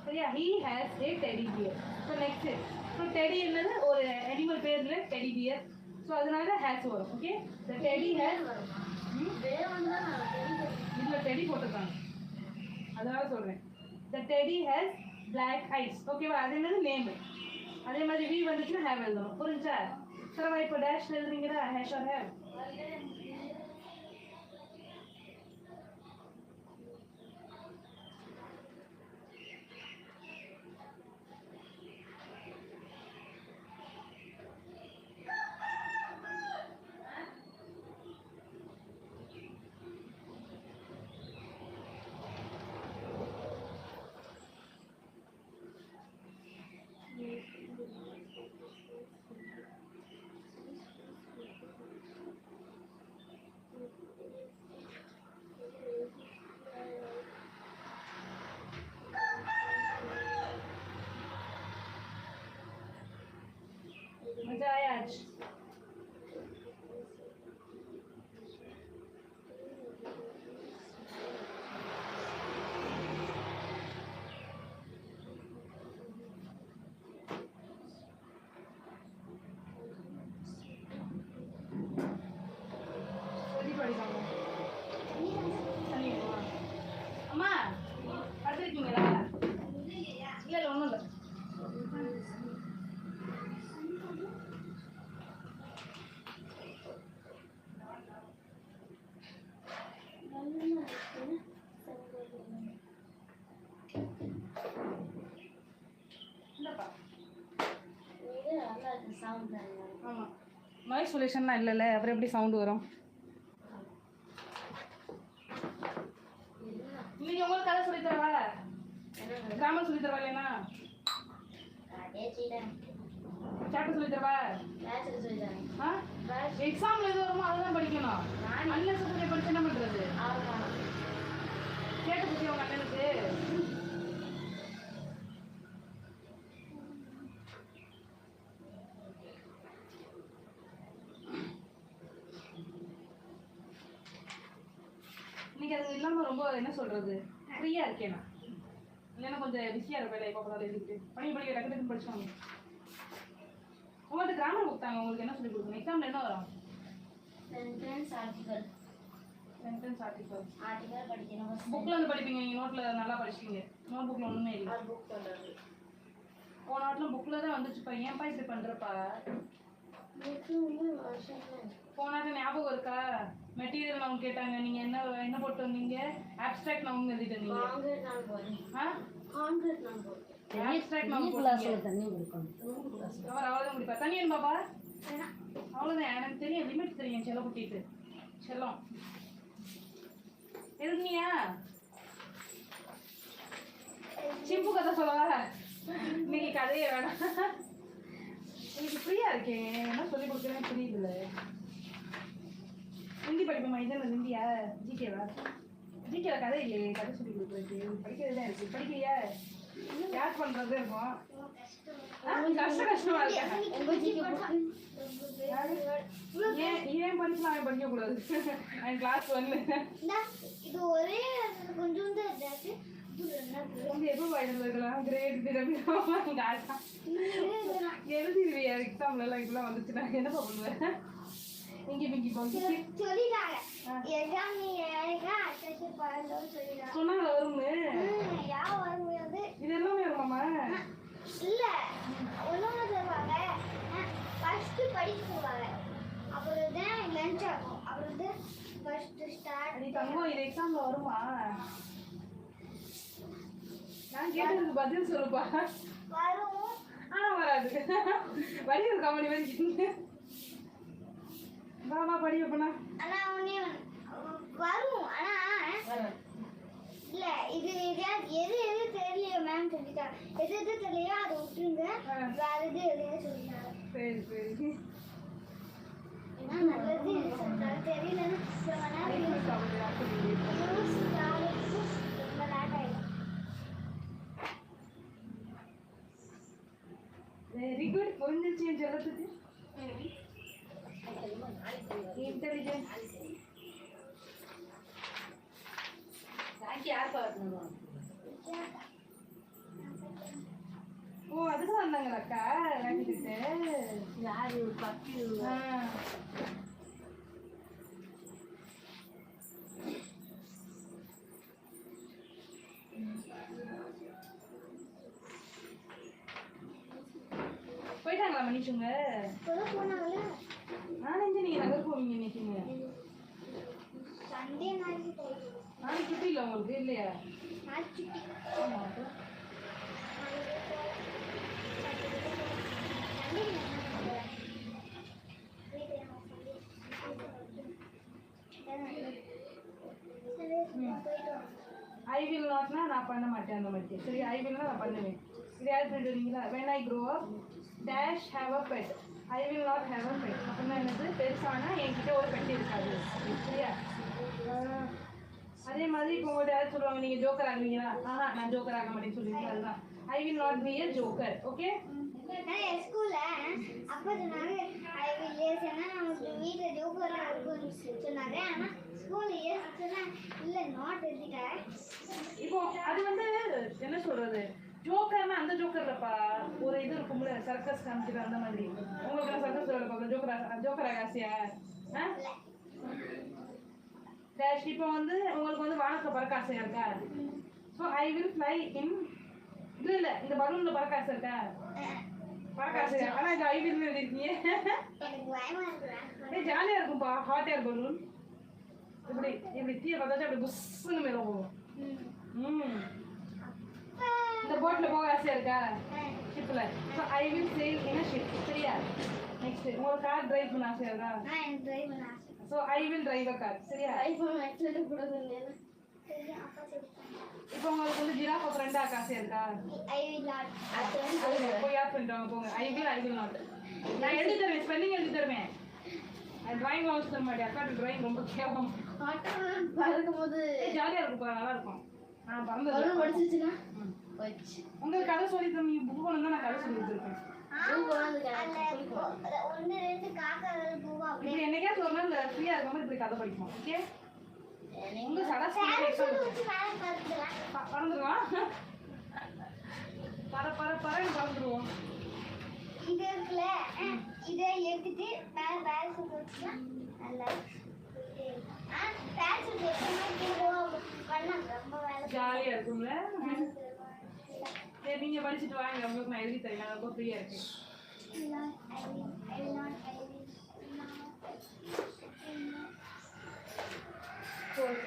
சரியா? he has a teddy bear. So next so teddy என்னது? ஒரு அனிமல் பேர்ல டெடி பியர். ஸோ அதனால ஹேஸ் வரும். ஓகே த டெடி ஹேஸ் வரும். இதில் டெடி போட்டிருக்காங்க அதனால சொல்கிறேன். த டெடி ஹேஸ் பிளாக் ஐஸ். ஓகேவா? அது என்னது? நேம். அதே மாதிரி வி வந்துச்சுன்னா ஹேவ் எழுதணும். புரிஞ்சா? சரவா இப்போ டேஷ் எழுதுறீங்களா? Has or have? मजा आया आज? அம்மா படுத்துருக்கீங்களா? இல்லை இல்லை ஒன்றும் இல்லை. ஆமாம் நாய்ஸ் பொல்யூஷன்லாம் இல்லைல்ல, அப்புறம் எப்படி சவுண்டு வரும்? இன்னைக்கு உங்களுக்கு கதை சொல்லி தரவா? கிராமர் சொல்லி தரவா இல்லைன்னா சாப்டர் சொல்லி தரவா? எக்ஸாம்ல எது வருமோ அதை தான் படிக்கணும். அண்ணன் சொல்லி படிச்சு என்ன பண்றது? கேட்டு புரிய உங்க அண்ணனுக்கு. இன்னைக்கு அது இல்லாம ரொம்ப என்ன சொல்றது, ஃப்ரீயா இருக்கேன் நான். இல்லைன்னா கொஞ்சம் பிஸியா இருப்பேன். இப்போ கூட எழுதிட்டு பணி டக்கு டக்குன்னு படிச்சுவாங்க. உங்களுக்கு கிராமர் புக் தாங்க. உங்களுக்கு என்ன சொல்லி கொடுக்கணும்? எக்ஸாம்ல என்ன வரும்? சென்டென்ஸ் ஆர்டிகல் படிக்கணும். புக்ல இருந்து படிப்பீங்க. நீங்க நோட்ல நல்லா படிச்சீங்க. நோட் புக்ல ஒண்ணுமே இல்லை. புக் பண்றது போன வாட்டிலும் புக்ல தான் வந்துச்சுப்பா. ஏன்ப்பா இப்படி பண்றப்பா? போன வாட்டி ஞாபகம் இருக்கா? மெட்டீரியல் அவங்க கேட்டாங்க. நீங்க என்ன போட்டு வந்தீங்க? ஆப்ஸ்ட்ராக்ட் அவங்க எழுதிட்டு வந்தீங்க. ஆப்ஸ்ட்ராக்ட் நம்ம கிளாஸ்ல தண்ணி குடிக்கணும். அவ்வளவுதான் குடிப்பா. தண்ணி வேணுமாப்பா? அவ்வளவுதான். எனக்கு தெரியும், லிமிட் தெரியும். செல்ல குட்டிட்டு செல்லம் எதுக்குனியா? சிம்பு கதை சொல்லவா? இன்னைக்கு கதையே வேணாம். இன்னைக்கு ஃப்ரீயா இருக்கேன். என்ன சொல்லி கொடுக்குறேன்னு புரியுதுல்ல. ஹிந்தி படிப்போமா? இது ஹிந்தியா? ஜிகேவா? ஜிகேல கதை இல்லையே. கதை சொல்லி கொடுக்குறது படிக்கிறது தான் இருக்கு. படிக்கலையா? யார் பண்றது இருக்கும். கஷ்டமா இருக்கேன். ஏன் படிக்கலாம் அவன் படிக்க கூடாது? அவன் கிளாஸ் 1 இது ஒரே கொஞ்சம் எப்போ இருக்கலாம் கிரேட் எழுதிடுவியா? எக்ஸாம்ல எல்லாம் இப்பெல்லாம் வந்துச்சுன்னா என்னப்பா பண்ணுவேன்? இங்கே மிங்கி போங்க சொல்லிட்டாங்க. சொன்னாங்க வரும்னு. இது எல்லாமே வருமாமா? இல்ல ஒன்னொன்னு சொல்லுவாங்க. ஃபர்ஸ்ட் படிக்க சொல்லுவாங்க. அப்புறம் தான் லஞ்ச் ஆகும். அப்புறம் தான் ஃபர்ஸ்ட் ஸ்டார்ட். நீ தங்கம் இது எக்ஸாம்ல வருமா? நான் கேட்டதுக்கு பதில் சொல்லுப்பா. வரும் ஆனா வராது. வடிவு காமெடி வந்து வா படி வைப்பனா. ஆனா உடனே வரும். ஆனா இல்ல இது எது தெரியலையோ மேம் சொல்லிட்டாங்க. எது தெரியலையோ அதை விட்டுருங்க. வேற எது எதுன்னு சொல்லிட்டாங்க. சரி நல்லது தெரியலன்னு ரொம்ப லேட் ஆயிடும். Very good. புரிஞ்சிச்சு என் ஜலத்துக்கு. இன்டெலிஜென்ட். யார் பார்க்கணும்? ஓ அதுக்கு வந்தாங்களா அக்கா? விளையாடிட்டு யாரு பக்கி? போயிட்டாங்களா மனுஷங்க? போனாங்கல்ல. நான் நினைச்சேன் நீங்க நகர் போவீங்க நினைச்சீங்க. சண்டே நாளைக்கு போயிடுவோம். நாளைக்கு சுட்டி இல்லை உங்களுக்கு இல்லையா? நாளைக்கு ஆமா. ஐ வில் நாட்னா நான் பண்ண மாட்டேன் அந்த மாதிரி. சரி ஐ வில்னா நான் பண்ணுவேன். இது யார் பண்ணிட்டு வரீங்களா? when I grow up dash have a pet I will not have a pet. அப்படின்னா என்னது? பெருசானா என்கிட்ட ஒரு பெட் இருக்காது. சரியா? அதே மாதிரி இப்போ உங்கள்கிட்ட யாரும் சொல்லுவாங்க நீங்கள் ஜோக்கர் ஆகுவீங்களா? நான் ஜோக்கர் ஆக மாட்டேன்னு சொல்லுவீங்க. அதுதான் ஐ will not be a joker. Okay? நான் ஸ்கூல்ல அப்பா சொன்னாங்க ஐ வில் எஸ் ஏன்னா நமக்கு வீட்டில் ஜோக்கராக இருக்கும்னு சொன்னாங்க. ஆனால் ஸ்கூல்ல எஸ் சொன்னா இல்லை நாட் எழுதிட்டேன். இப்போ அது வந்து என்ன சொல்றது, ஜோக்கர்னா அந்த ஜோக்கர் இல்லப்பா. ஒரு இது இருக்கும்ல சர்க்கஸ் காமிக்கிற அந்த மாதிரி. உங்களுக்கு நான் சர்க்கஸ் சொல்ல ஜோக்கரா காசியா? டேஷ். இப்போ வந்து உங்களுக்கு வந்து வானத்துல பறக்க ஆசையா இருக்கா? ஸோ ஐ வில் ஃப்ளை இன். இல்லை இந்த பலூன்ல பறக்க ஆசை இருக்கா? பறக்க ஆசையா? ஆனால் இது ஐ வில் எழுதிருக்கீங்க. எனக்கு பயமா இருக்கு. ஜாலியா இருக்கும்பா. ஹாட் ஏர் பலூன் இப்படி இப்படி தீய பார்த்தாச்சும் அப்படி புஷ்ன்னு மேலே போகும். இந்த போட்ல போக ஆசையா இருக்கா? ஷிப்ல. So I will sail in a ship. சரியா? நெக்ஸ்ட் உங்களுக்கு கார் டிரைவ் பண்ண ஆசையா இருக்கா? நான் எனக்கு டிரைவ் பண்ண ஆசை. So I will drive a car. சரியா? ஐஃபோன் ஆக்சிடென்ட் கூட சொன்னேன். சரி, அப்பா சொல்லிட்டாங்க. இப்போ உங்களுக்கு வந்து ஜிராஃபை ஃப்ரெண்ட் ஆக்க ஆசையா இருக்கா? I will not. அது வந்து அது போய் யார் ஃப்ரெண்ட் ஆக போங்க. ஐ வில் நாட். நான் எழுதி தருவேன், ஸ்பெல்லிங் எழுதி தருவேன். டிராயிங் வாங்கி தர மாட்டேன். அக்கா டிராயிங் ரொம்ப கேவலம். ஆட்டோல பறக்கும்போது ஜாலியா இருக்கும், நல்லா இருக்கும். நான் பலூன் பறந்து படிச்சிச்சுன்னா போச்சு. உங்களுக்கு கதை சொல்லி தரணும். நீங்க புக் கொண்டு நான் கதை சொல்லி கொடுத்துருக்கேன். அதுல ஒண்ணு ரெண்டு காக்காகள் பூவா அப்படியே இப்படி என்னைக்காச்சும் ஒரு நாள் ஃப்ரீயா இருக்கும்போது இப்படி கதை படிக்கணும். ஓகே? உங்க சடா parachute வச்சு மேல பறந்துடலாம். பறந்துருவான். பறன்னு பறந்துருவோம். இது இருக்குல்ல, இதை எடுத்துட்டு மேல parachute வச்சுட்டா நல்லா parachute எப்பவுமே கீழே பண்ணா ரொம்ப வேலை ஜாலியா இருக்கும்ல. சரி, நீங்க படிச்சுட்டு வாங்க, உங்களுக்கு நான் எழுதி தரேன். நான் ரொம்ப ஃப்ரீயா இருக்கேன்.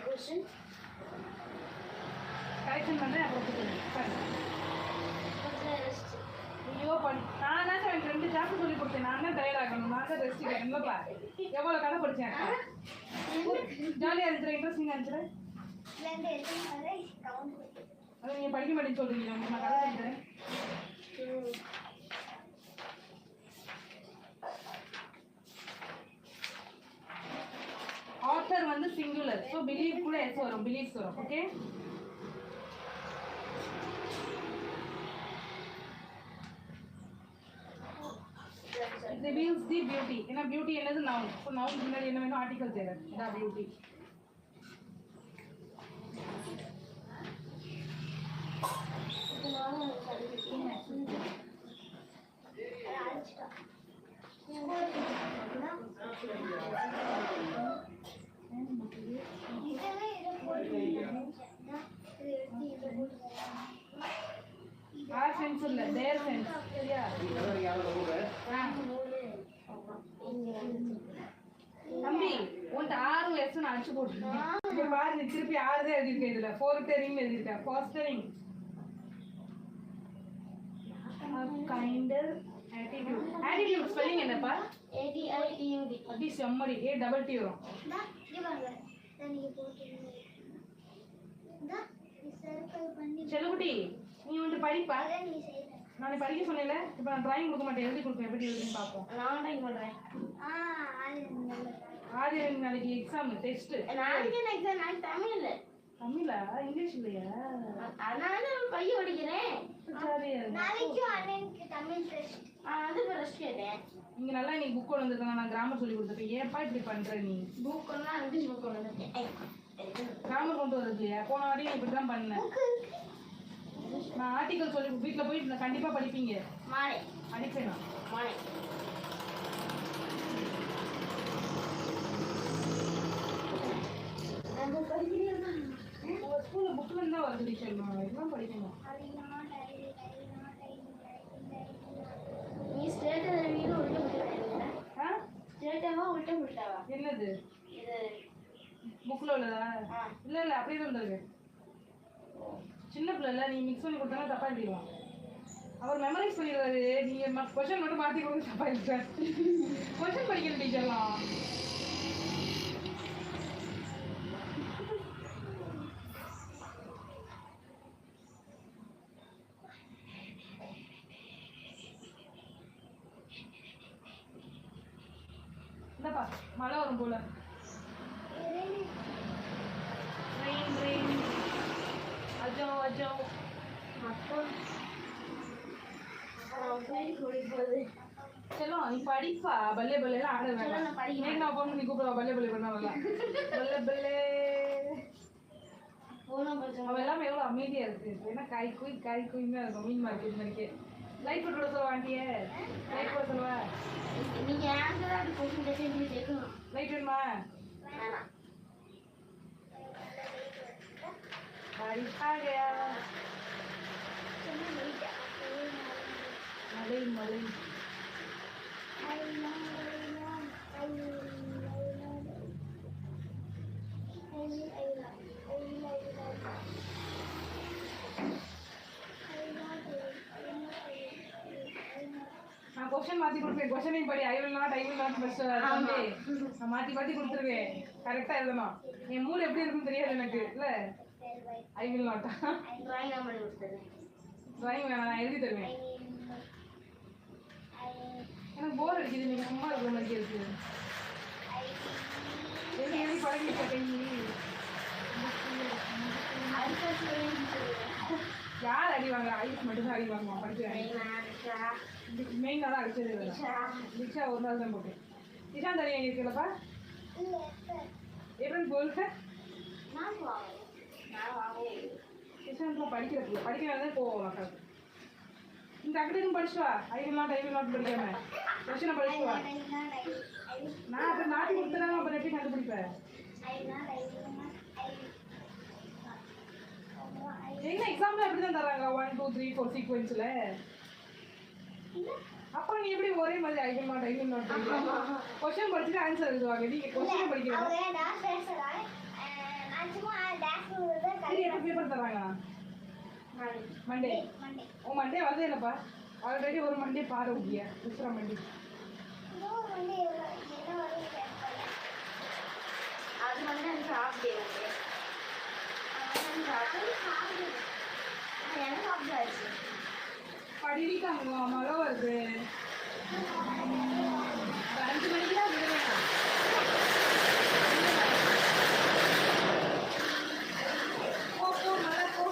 கொஸ்டின் கரெக்ஷன் பண்ணேன், அப்புறம் கொடுத்துருங்க. ரெஸ்ட். ஐயோ நான் தான் எனக்கு 2 சாப்டர் சொல்லி கொடுத்தேன். நான் தான் டயர்ட் ஆகணும், நான் தான் ரெஸ்ட் என்னப்பா எவ்வளோ கதை படித்தேன். ஜாலியாக இருந்துச்சு, இன்ட்ரெஸ்டிங்காக இருந்துச்சு. அது நீங்கள் படிக்க மாட்டேன்னு சொல்கிறீங்க, உங்களுக்கு நான் கதை படிக்கிறேன். ஆத்தர் வந்து சிங்குலர், ஸோ பிலீவ் கூட எஸ் வரும், பிலீவ்ஸ் வரும். Okay? It reveals the beauty. ஏன்னா பியூட்டி என்னது நவுன். ஸோ நவுன் முன்னாடி என்ன வேணும்? ஆர்டிகல் தேவை. இதான் பியூட்டி. ஆர் சென்ஸ் இல்ல, தேர் சென்ஸ். சரியா? தம்பி உன்ட்ட ஆறு எஸ் நான் அடிச்சு போட்டுருக்கேன். இங்க பாரு, நீ திருப்பி 6 தான் எழுதிருக்கேன். இதுல ஃபோர்டரிங் எழுதிருக்கேன். Fostering, kinder, attitude. Attitude spelling என்னப்பா? ATITUD. அப்படி செம்மடி. ஏ டபுள் டி வரும். செல்லுக்குட்டி, நீ வந்து படிப்பா. நான் படிக்க சொன்னேன்ல, இப்போ நான் டிராயிங் கொடுக்க மாட்டேன், எழுதி கொடுப்பேன். எப்படி எழுதுன்னு பார்ப்போம். நான் டைம் பண்றேன். ஆதி நாளைக்கு எக்ஸாம், டெஸ்ட். நாளைக்கு என்ன எக்ஸாம்? நான் தமிழ் இல்ல. தமிழா? இங்கிலீஷ் இல்லையா? அதனால நான் பைய படிக்கிறேன். ஜாலியா இருக்கு. நாளைக்கும் அண்ணனுக்கு தமிழ் டெஸ்ட். அது இப்போ ரெஸ்ட் கேட்டேன். இங்க நல்லா நீ புக் கொண்டு வந்திருக்காங்க, நான் கிராமர் சொல்லி கொடுத்துருக்கேன். ஏன்ப்பா இப்படி பண்ற நீ? புக் எல்லாம் இங்கிலீஷ் புக் கொண்டு வந்திருக்கேன். கிராமர் கொண்டு வரது இல்லையா? போன வாட்டியும் இப்படி தான் பண்ணேன். நான் ஆர்டிகல் சொல்லி வீட்டில் போய் நான் கண்டிப்பா படிப்பீங்க. மாலை அடிப்பேன் நான். மாலை நம்ம படிக்கிறீங்க. உங்க ஸ்கூல்ல புக்ல இருந்தா வருது சொல்லணும், எல்லாம் படிக்கணும். நீ ஸ்ட்ரெயிட்டா வீடு உள்ள போயிடுறீங்க. ஆ? ஸ்ட்ரெயிட்டாவா உள்ள போயிட்டாவா? என்னது இது புக்ல உள்ளதா? இல்ல இல்ல, அப்படியே தான் இருந்தது. சின்ன பிள்ளைல நீ மிக்ஸ் பண்ணி கொடுத்தா தப்பா எழுதிடுவான். அவர் மெமரைஸ் பண்ணிடுவாரு. நீங்க கொஸ்டின் மட்டும் மாத்தி கொடுத்து தப்பா எழுதுறாரு. கொஸ்டின் படிக்கிற டீச்சர்லாம் இந்தப்பா மழை வரும் போல. ரெயின் ரெயின் அஜோ அஜோ. அப்போ போய் குடிப்பது. செல்லம் நீ படிப்பா. பல்லே பல்லேலாம் ஆட செல்லம், வேண்டாம். நான் படிக்க நேக்கு நான் பொண்ணு நீ கூப்பிடுவா பல்லே பல்லே பண்ணா வரலாம். பல்லே பல்லே. போன பச்சை அவ எல்லாமே எவ்வளோ அமைதியா இருக்கு. ஏன்னா காய் குயின்னு தான் இருக்கும். மீன் மார்க்கெட் மாதிரிக்கே. லைட் போட்டு விட சொல்லுவா ஆண்டியே. லைட் போட சொல்லுவா. நீங்க ஆன்சர் அது கொஸ்டின் கேட்டு நீங்க கேட்கணும். லைட் வேணுமா? வேணாம். बारिश आ गया. मलई मलई. நான் கொஸ்டின் மாத்தி கொடுப்பேன். கொஸ்டினையும் படி. ஐ வில் நாட் ஃபர்ஸ்ட் சொல்லி நான் மாத்தி கொடுத்துருவேன். கரெக்டா எழுதணும். என் மூளை எப்படி இருக்குன்னு தெரியாது எனக்கு இல்ல. ஐ வில் நாட். டிராயிங் நான் பண்ணி கொடுத்துறேன். டிராயிங் வேணாம், நான் எழுதி தருவேன். எனக்கு போர் அடிக்குது. நீங்க சும்மா இருக்கிற மாதிரி இருக்கு. எழுதி பழகிட்ட கை. யார் அடி வாங்க? ஐஸ் மட்டும் தான் அடி வாங்குவான். படிக்கிறேன். மெயின் தான் அடிச்சது. திக்ஷா ஒரு நாள் தான் போட்டேன். திஷா தனியாக இருக்குல்லப்பா. எப்படி போல்க திஷா படிக்கிறதான் போவோம் மக்கள். இந்த அக்கடையும் படிச்சுட்டு வா. ஐ வில் நாட் படிக்காம கொஸ்டினை படிச்சுட்டு வா. நான் அப்புறம் மாற்றி கொடுத்துறாங்க. அப்புறம் எப்படி கண்டுபிடிப்பேன்? என்ன எக்ஸாம்ல எப்படி தான் தராங்க 1 2 3 4 சீக்வென்ஸ்ல? அப்ப நீ எப்படி ஒரே மாதிரி ஐ வில் நாட் क्वेश्चन படிச்சிட்டு ஆன்சர் எழுதுவாங்க. நீங்க क्वेश्चन படிக்கிறீங்க. அவங்க டாஸ் பேசுறாங்க. நான் சும்மா டாஸ் எழுதுறேன். சரி எப்ப பேப்பர் தராங்க? மண்டே. ஓ மண்டே வரதே இல்லப்பா. ஆல்ரெடி ஒரு மண்டே பாரு உடியா. दूसरा மண்டே. மண்டே என்ன வருது? அது வந்து எனக்கு ஹாஃப் டே வந்து. எனக்கு ஹாஃப் டே ஆச்சு. படிக்காங்க மழை வருது. 5 மணிக்கு தான் விடுவேன். போ மழை போ.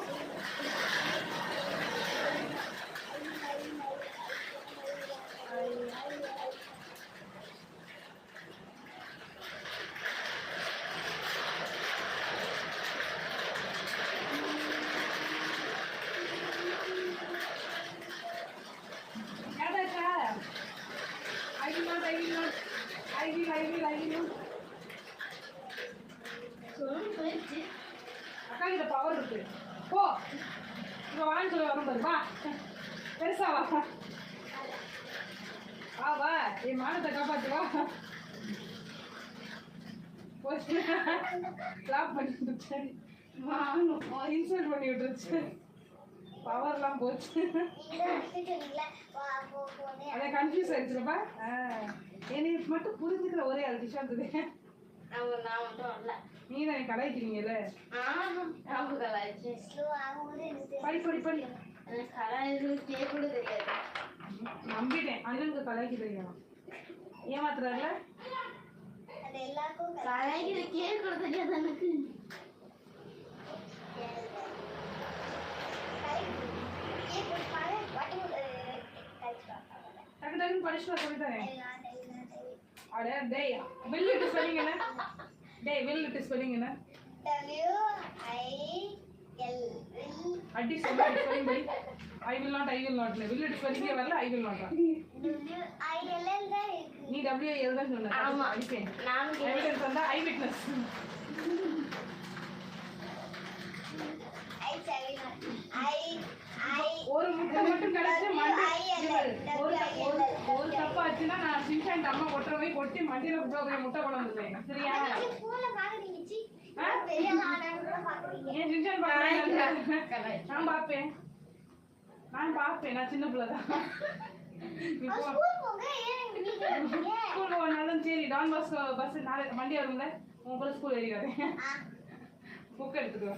அக்கா கிட்ட பவர் இருக்கு. போ இங்க வான்னு சொல்லி வரும் பாரு. வா பெருசா வா. வா என் மானத்தை காப்பாத்து வா. கிளாப் பண்ணி விட்டுருச்சு. இன்சல்ட் பண்ணி விட்டுருச்சு. பவர்லாம் போச்சு. அதை கன்ஃபியூஸ் ஆயிடுச்சுப்பா. என்னை மட்டும் புரிஞ்சுக்கிற ஒரே ஆள் டிஷாந்துது. நான் மட்டும் வரல. நீ தான் கலாய்க்கிறீங்கல்ல. அவங்க கலாய்ச்சி படி எனக்கு கலாய்ச்சி கேட்க கூட தெரியாது. நம்பிட்டேன். அண்ணனுக்கு கலாய்க்க தெரியும். ஏமாத்துறாருல. கலாய்க்கிற கேட்க கூட தெரியாது எனக்கு. டக்கு டக்குன்னு படிச்சுட்டு சொல்லித்தானே. அட டேய் வில் இட் ஸ்பெல்லிங் என்ன? டேய் வில் இட் ஸ்பெல்லிங் என்ன? அடி சொல்லி ஸ்பெல்லிங் படி. I will not will it ஸ்பெல்லிங்கே வரல. ஐ வில் நாட் நீ W L தான் சொன்ன. ஆமா அடிப்பேன். நான் எவிடன்ஸ் வந்தா ஐ விட்னஸ். ஒரு முட்டை மட்டும் கிடைச்சு ஒரு தப்பா ஆச்சுன்னா நான் சின்சான் அம்மா கொட்டுற போய் கொட்டி மண்டியில முட்டை கொண்டு வந்துருவேன். சரியா? ஏன் சின்சான் நான் பார்ப்பேன். நான் சின்ன பிள்ளைதான். ஸ்கூல் போனாலும் சரி டான் பஸ் நாளை மண்டி வரும்ல. உன் கூட ஸ்கூல் ஏறிக்காதே. புக் எடுத்துக்கோ.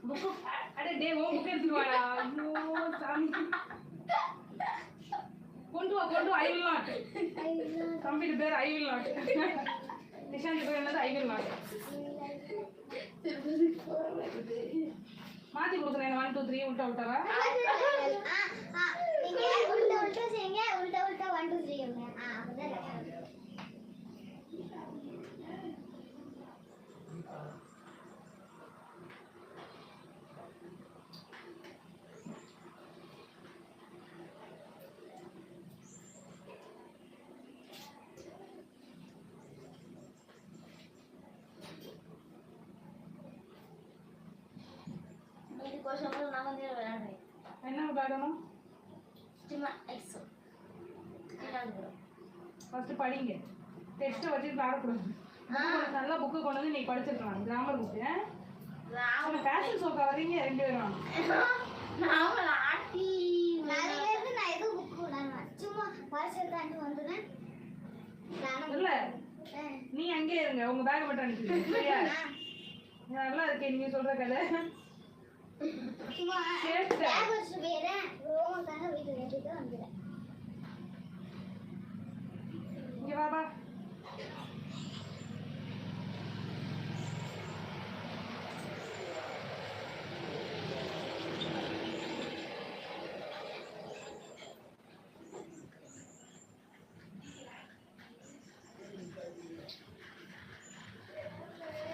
புக்கு அடே டே உன் புக் எடுத்துக்குவாடா. ஐயோ சாமி. கொண்டு வா. ஐ வில் நாட். கம்ப்ளீட் பேர் ஐ வில் நாட். நிஷாந்த் பேர் என்னது? ஐ வில் நாட். மாத்தி கொடுக்குறேன். 1 2 3 உல்டாவா? நீங்க உல்டா செய்யுங்க. உல்டா 1 2 3 அப்படிதான். என்ன விளையாடணும்? ஃபர்ஸ்ட் படிங்க. டெக்ஸ்ட்டை வச்சு விளையாடக்கூடாது. நல்லா புக்கு கொண்டு வந்து நீ படிச்சிருக்கலாம். Grammar book. ஃபேஷன் ஷோக்கா வரீங்க 2 பேரும். நாளையில இருந்து நான் எதுவும் புக் விடாம சும்மா வாட்ஸ்அப் தாண்டி வந்துடுறேன். இல்ல நீ அங்கே இருங்க, உங்க பேக் மட்டும் அனுப்பிடுங்க சரியா? நல்லா இருக்கே நீங்க சொல்ற கதை. சும்மா கேட்டேன். பேக் வச்சுட்டு போயிடுறேன். ரோமக்காக வீட்டுக்கு எடுத்துட்டு வந்துடுறேன். இங்க வா வா.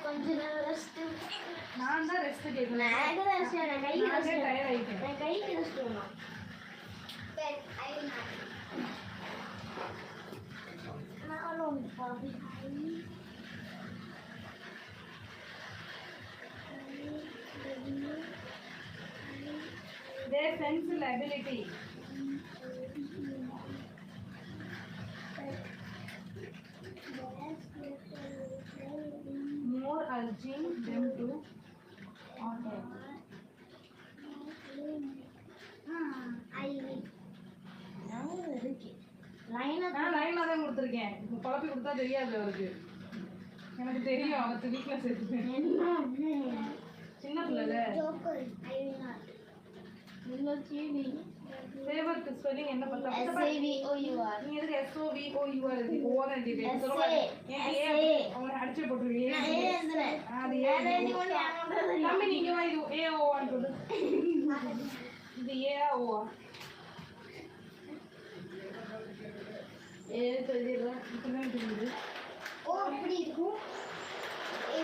கொஞ்ச நேரம் ரெஸ்ட். நான் தான் ரெஸ்ட் கேக்குறேன். நான் எங்க ரெஸ்ட்? நான் கைக்கு நான் ரெஸ்ட். டயர்ட் ஆயிட்டேன். நான் கைக்கு ரெஸ்ட் வேணும். But I will not. நானும் பாவி. Their pencil ability. More urging them to order. I will. நானும் இருக்கு. லைனா நான் லைனா தான் கொடுத்துருக்கேன். இப்போ குழப்பி கொடுத்தா தெரியாது அவருக்கு. எனக்கு தெரியும் அவருக்கு வீக்னஸ் இருக்கு. என்ன? சின்ன பிள்ளைல Joker. I will not. இல்ல கேவி. ஃபேவரட் ஸ்பெல்லிங் என்ன பார்த்தா SAVOUR. நீ எதுக்கு SOVOUR எழுதி ஓரா எழுதி SA. அவனை அடிச்சு போட்டுருவீங்க. நான் ஏ எழுதுறேன். அது நான் ரெடி பண்ணி ஆனது. தம்பி நீங்க வா இது AOன்னு சொல்லு. இது ஏஆ ஓஆ? ஏ சொல்லிடுறேன். இப்பதான் தெரியுது. ஓ அப்படி இருக்கும். ஏ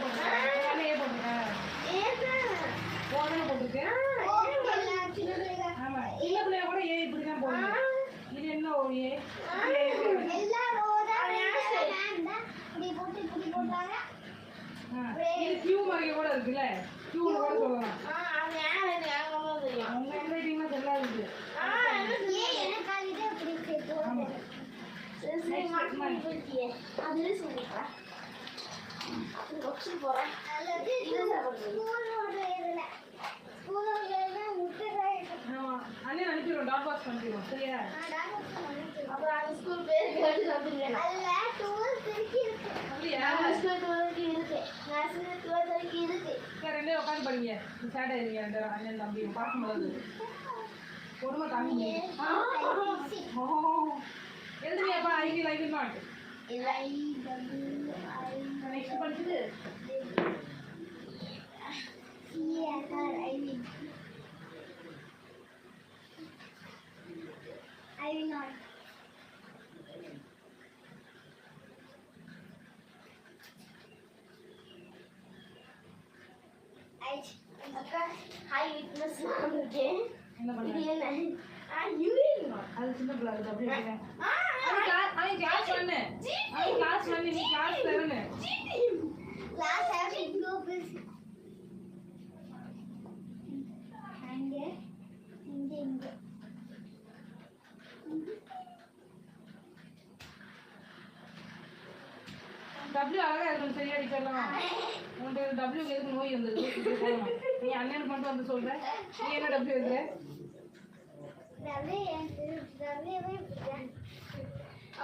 போட்டுருக்கேன். ஏ போட்டுருக்கேன். ஏதான். ஓதான போட்டுருக்கேன். ஓ எல்லாம் சின்னதுல ஆமா சின்ன பிள்ளைய கூட ஏ இப்படிதான் போடுங்க. இது என்ன ஓ ஏ? எல்லா ரோதா மேம் தான் இப்படி போட்டு இப்படி போட்டாங்க. இது கியூ மாதிரி கூட இருக்குல்ல, கியூன்னு கூட சொல்லலாம். அது யாரு யாரும் தெரியும். அவங்க ஹேண்ட் ரைட்டிங்லாம் தெரியாது. ஏன் எனக்கு அது அப்படி போடுங்க. சரி மாத்தி போயிட்டியே. அது சொல்லிப்பா. கொச்சு போறேன். அல்லது ஸ்கூலோட இதுல ஸ்கூலோட முட்டை ஆமா அண்ணன் அனுப்பிடுவோம், டாட் பாக்ஸ் அனுப்பிடுவோம் சரியா? அப்புறம் அந்த ஸ்கூல் பேர் கேட்டு வந்துருக்கேன். அல்ல டூல் திருக்கி இருக்கு. அப்படியா? நான் ஸ்கூல் வரைக்கும் இருக்கு. நான் ஸ்கூல் 12 வரைக்கும் இருக்கு. ரெண்டே உட்காந்து படிங்க. சேட்டை இருங்க ரெண்டு அண்ணன் தம்பி பார்க்கும்போது பொறுமை காமிங்க. எழுதுறியாப்பா? I will not. இல்ல நெக்ஸ்ட் படிச்சது I will not. அக்கா ஹாய் விட்னஸ் வந்திருக்கேன். என்ன இது பண்ண? என்ன? யூரின். அது சின்ன பிள்ளை அது அப்படி இருக்கேன். ஆ அவன் கிளாஸ் 1. அவன் கிளாஸ் 1 நீ class 7. Last have to go with. And இங்க W அழகா இருக்கும் சரியா அடிக்கலாம். உனக்கு W எதுக்கு நோய் வந்திருக்கு? இப்படி போகணும். நீ அண்ணனுக்கு மட்டும் வந்து சொல்ற. நீ என்ன W எழுதுற?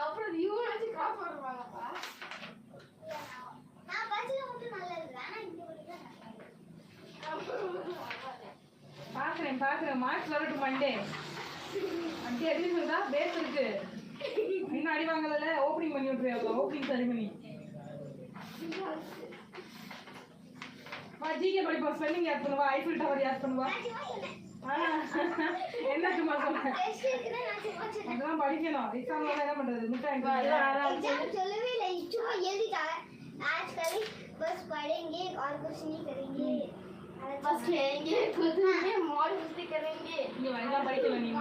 அப்புறம் யூ வச்சு கிராஸ் பண்ணுவாங்கப்பா. நான் படிச்சது மட்டும் நல்லா இருக்கு. ஆனா இங்க படிச்சா பாக்குறேன் மார்க்ஸ் வரட்டும் மண்டே. அடி அடி சொல்றா பேஸ் இருக்கு. இன்னும் அடி வாங்கல, ஓபனிங் பண்ணி விட்டுறியா? ஓபனிங் செரிமனி வா. ஜிகே படிப்போம். ஸ்பெல்லிங் யாத் பண்ணுவா, ஐஃபில் டவர் யாத் பண்ணுவா. என்ன சும்மா சொல்றேன், அதெல்லாம் படிக்கணும். எக்ஸாம்ல என்ன பண்றது? முட்டாய் சொல்லவே இல்லை, சும்மா எழுதிட்டாங்க. आजकल बस पढ़ेंगे और कुछ नहीं करेंगे. बस खेलेंगे कूदेंगे मौज मस्ती करेंगे. இங்க எல்லாம் படிக்கல நீ.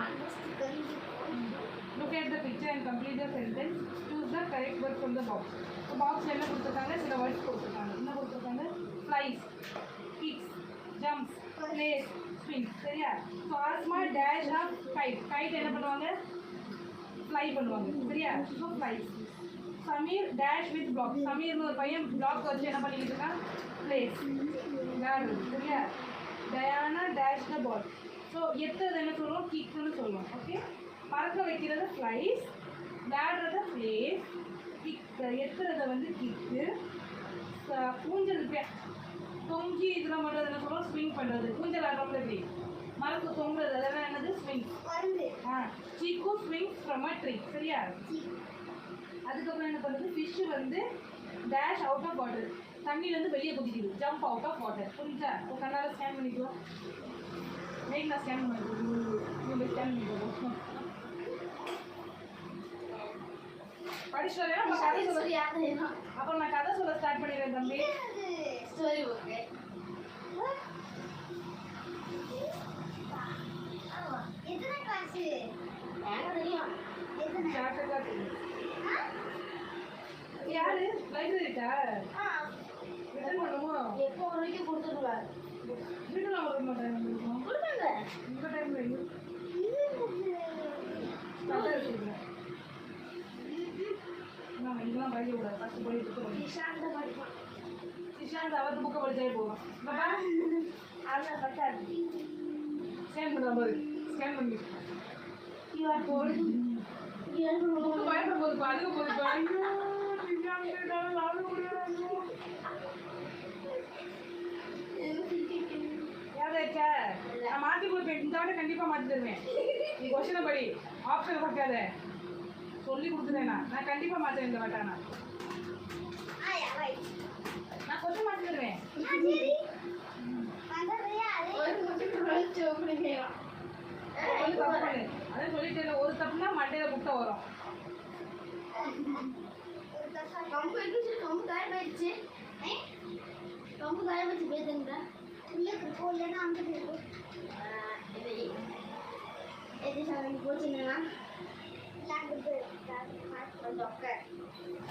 Look at the picture and complete the sentence. Choose the correct word from the box. So box என்ன கொடுத்திருக்காங்க? சில words கொடுத்திருக்காங்க. என்ன கொடுத்திருக்காங்க? Flies, kicks, jumps, plays, swings. சரியா? So Asma dash a kite. Kite என்ன பண்ணுவாங்க? Fly பண்ணுவாங்க. சரியா? So flies. Samir dash with block. Samirனு ஒரு பையன் block வச்சு என்ன பண்ணிட்டு இருக்கான்? Plays. விளையாடுறது. சரியா? Diana dash the ball. So எத்துறது என்ன சொல்லுவோம்? கிக்குன்னு சொல்லுவோம். ஓகே, பறக்க வைக்கிறது ஃப்ளைஸ், விளையாடுறத பிளேஸ், கிக் எத்துறத வந்து கிக்கு, ஊஞ்சல் தொங்கி இதெல்லாம் பண்ணுறது என்ன சொல்லுவோம்? ஸ்விங் பண்ணுறது. ஊஞ்சல் ஆடுறோம்ல இப்படி மரத்து தொங்குறது அதெல்லாம் என்னது? ஸ்விங். சீக்கு ஸ்விங் ஃப்ரம் அ ட்ரீ. சரியா? அதுக்கப்புறம் என்ன பண்ணுறது? ஃபிஷ்ஷு வந்து டேஷ் அவுட் ஆஃப் வாட்டர், தண்ணியிலேருந்து வெளியே குதிக்குது. Jump out of water. புரிஞ்சா? உங்கள் கண்ணால் ஸ்கேன் பண்ணிக்குவோம். வெயிட் நான் ஸ்கேன் பண்ணிக்குவோம். ஸ்கேன் பண்ணிக்குவோம். படிச்சு வரேன். அப்புறம் நான் கதை சொல்ல ஸ்டார்ட் பண்ணிடுறேன் தம்பி. ஸ்டோரி புக்கு எத்தனை காசு? எனக்கு தெரியும். ஷார்ட்டா தெரியும். யாரு லைப்ரரிக்கா ரிட்டர்ன் பண்ணுமோ? எப்போ ஒரு வரைக்கும் கொடுத்துருவாரு. வீட்டில் வர மாட்டேன். கொடுப்பாங்க. இந்த டைம்ல கதை வச்சுருக்கேன். நான் இதெல்லாம் படிக்க கூடாது. ஃபஸ்ட்டு போய் நிஷாந்த படிப்பான். சிஷாந்த் அவருக்கு புக்கை படிச்சாலே போதும். பாப்பா அதான் பட்டாது. ஸ்கேன் பண்ணுற மாதிரி ஸ்கேன் பண்ணி கியூஆர் கோடு புக்கு பயப்பட போதுப்பா. அதுக்கு போதுப்பா. ஐயோ சிஷாந்த் நானும் முடியாது. யாராச்சா நான் மாற்றி கொடுப்பேன். இந்த வாட்டி கண்டிப்பாக மாற்றி தருவேன். நீ கொஸ்டினை படி, ஆப்ஷன் பார்க்காத. சொல்லி கொடுத்துட்டேன். நான் கண்டிப்பாக மாற்றேன் இந்த வாட்டா. நான் கொஸ்டின் மாற்றி தருவேன். சொல்லி தப்பு பண்ணு. அதான் சொல்லிட்டேன். ஒரு தப்புனா மண்டையில் முட்டை வரும். கம்பு எடுத்து கம்பு காயமாயிடுச்சு. கம்பு காயமாச்சு பேசுங்க. எது சாமி போச்சுன்னா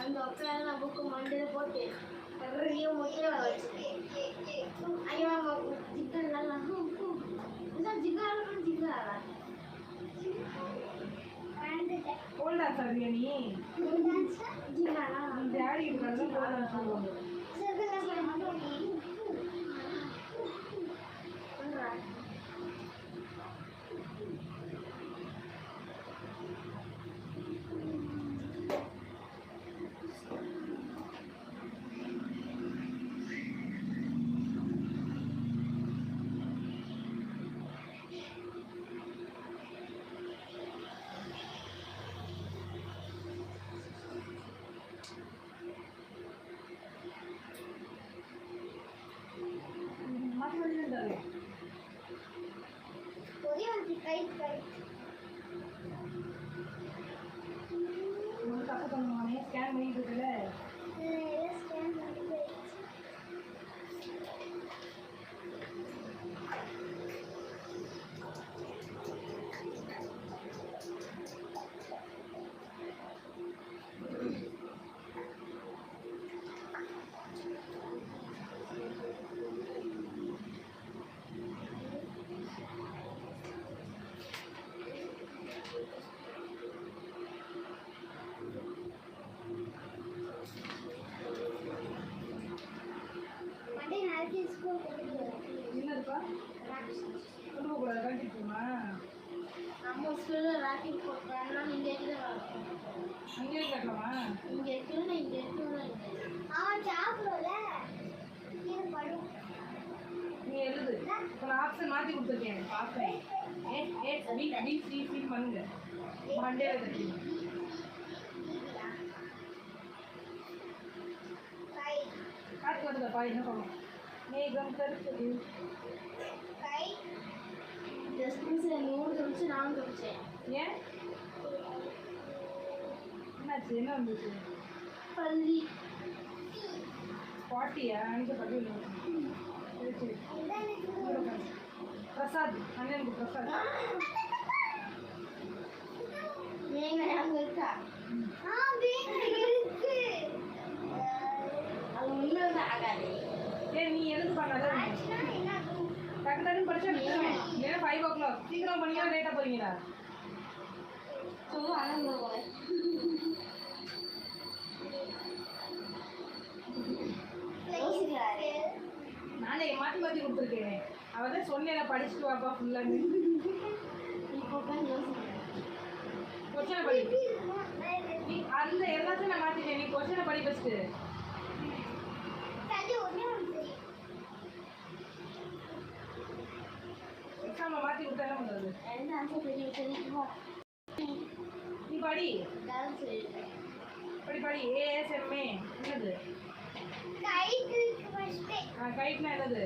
அந்த ஒக்கையால நான் புக்கு மண்டையில் போட்டு நிறைய முட்டையை வச்சுருக்கேன். ஐயோ ஜிக்கெல்லாம் ஜிக்காரா கோல்டா சாரியா நீ? ஜிக்காரா டேடி இருக்கிறது கோல்டா சொல்லுவாங்க. மாற்றி பண்ணிட்டு ஒரு தப்பு பண்ணுவானே. ஸ்கேன் பண்ணிட்டு இருக்குல்ல. என்னதுப்பா? கொண்டு போகக்கூடாது. கண்டிப்பா நம்ம ஸ்கூலில் ராக்கெட் போட்டுறாங்கன்னா நீங்கள் இருக்கிற அங்கேயே கட்டலாமா? இங்கே இருக்கிற இங்கே இருக்கிற நீ எழுது. இப்போ நான் ஆப்ஷன் மாற்றி கொடுத்துருக்கேன். பார்க்குறேன். ஃபீல் பண்ணுங்க. மண்டேல கட்டி காற்று வருதப்பா. என்ன பண்ணும்? மேகம் கருத்தது. இந்த ஸ்கூல்ஸில் 3 கமிச்சு 4 கமிச்சேன். ஏன் என்னாச்சு? என்ன வந்துச்சு? பள்ளி பாட்டியா? அன்னைக்கு பள்ளி சரி சரி. பிரசாத் அண்ணனுக்கு பிரசாத். நீங்க அங்கே இருக்கா? அது ஒன்றும் வந்து ஆகாது. ஏன் நீ எழுது பண்ணாத? டக்கு டக்குன்னு படிச்சா விட்டுருவேன். ஏன்னா 5 o'clock சீக்கிரம் பண்ணீங்களா லேட்டாக போறீங்களா? சொல்லு ஆனந்த போல. நானே மாற்றி மாற்றி கொடுத்துருக்கேன். அவதான் சொன்னேன் படிச்சுட்டு வாப்பா ஃபுல்லா இப்போ உட்காந்து யோசிக்கிறேன். கொஸ்டினை படி நீ அந்த எல்லாத்தையும் நான் மாத்திட்டேன் நீ கொஸ்டினை படி ஃபர்ஸ்ட் தள்ளி ஒண்ணே ஒண்ணு தெரியும். எக்ஸாம்ல மாத்தி விட்டா என்ன பண்றது எந்த ஆன்சர் தெரியுமோ நீ படி அதான் சொல்லியிருக்கேன். படி ஏஎஸ்எம்ஏ என்னது கைட்டு இருக்கு ஃபர்ஸ்ட். கைட்னா என்னது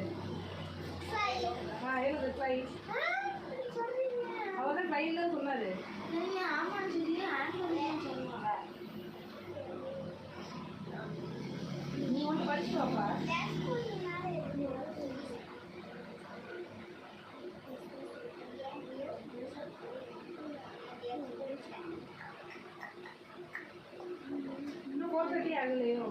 என்னது ஃப்ளைட் சொல்றீங்க. அவதான் ஃப்ளைட் தான் சொன்னாரு நீங்க ஆமான்னு சொல்லி ஆன்சர் சொல்லுவாங்க. நீ ஒன்று படிச்சுட்டு வாப்பா டான்ஸ் ஸ்கூல்னால இருக்கு. இன்னும் 4:30 ஆகலையோ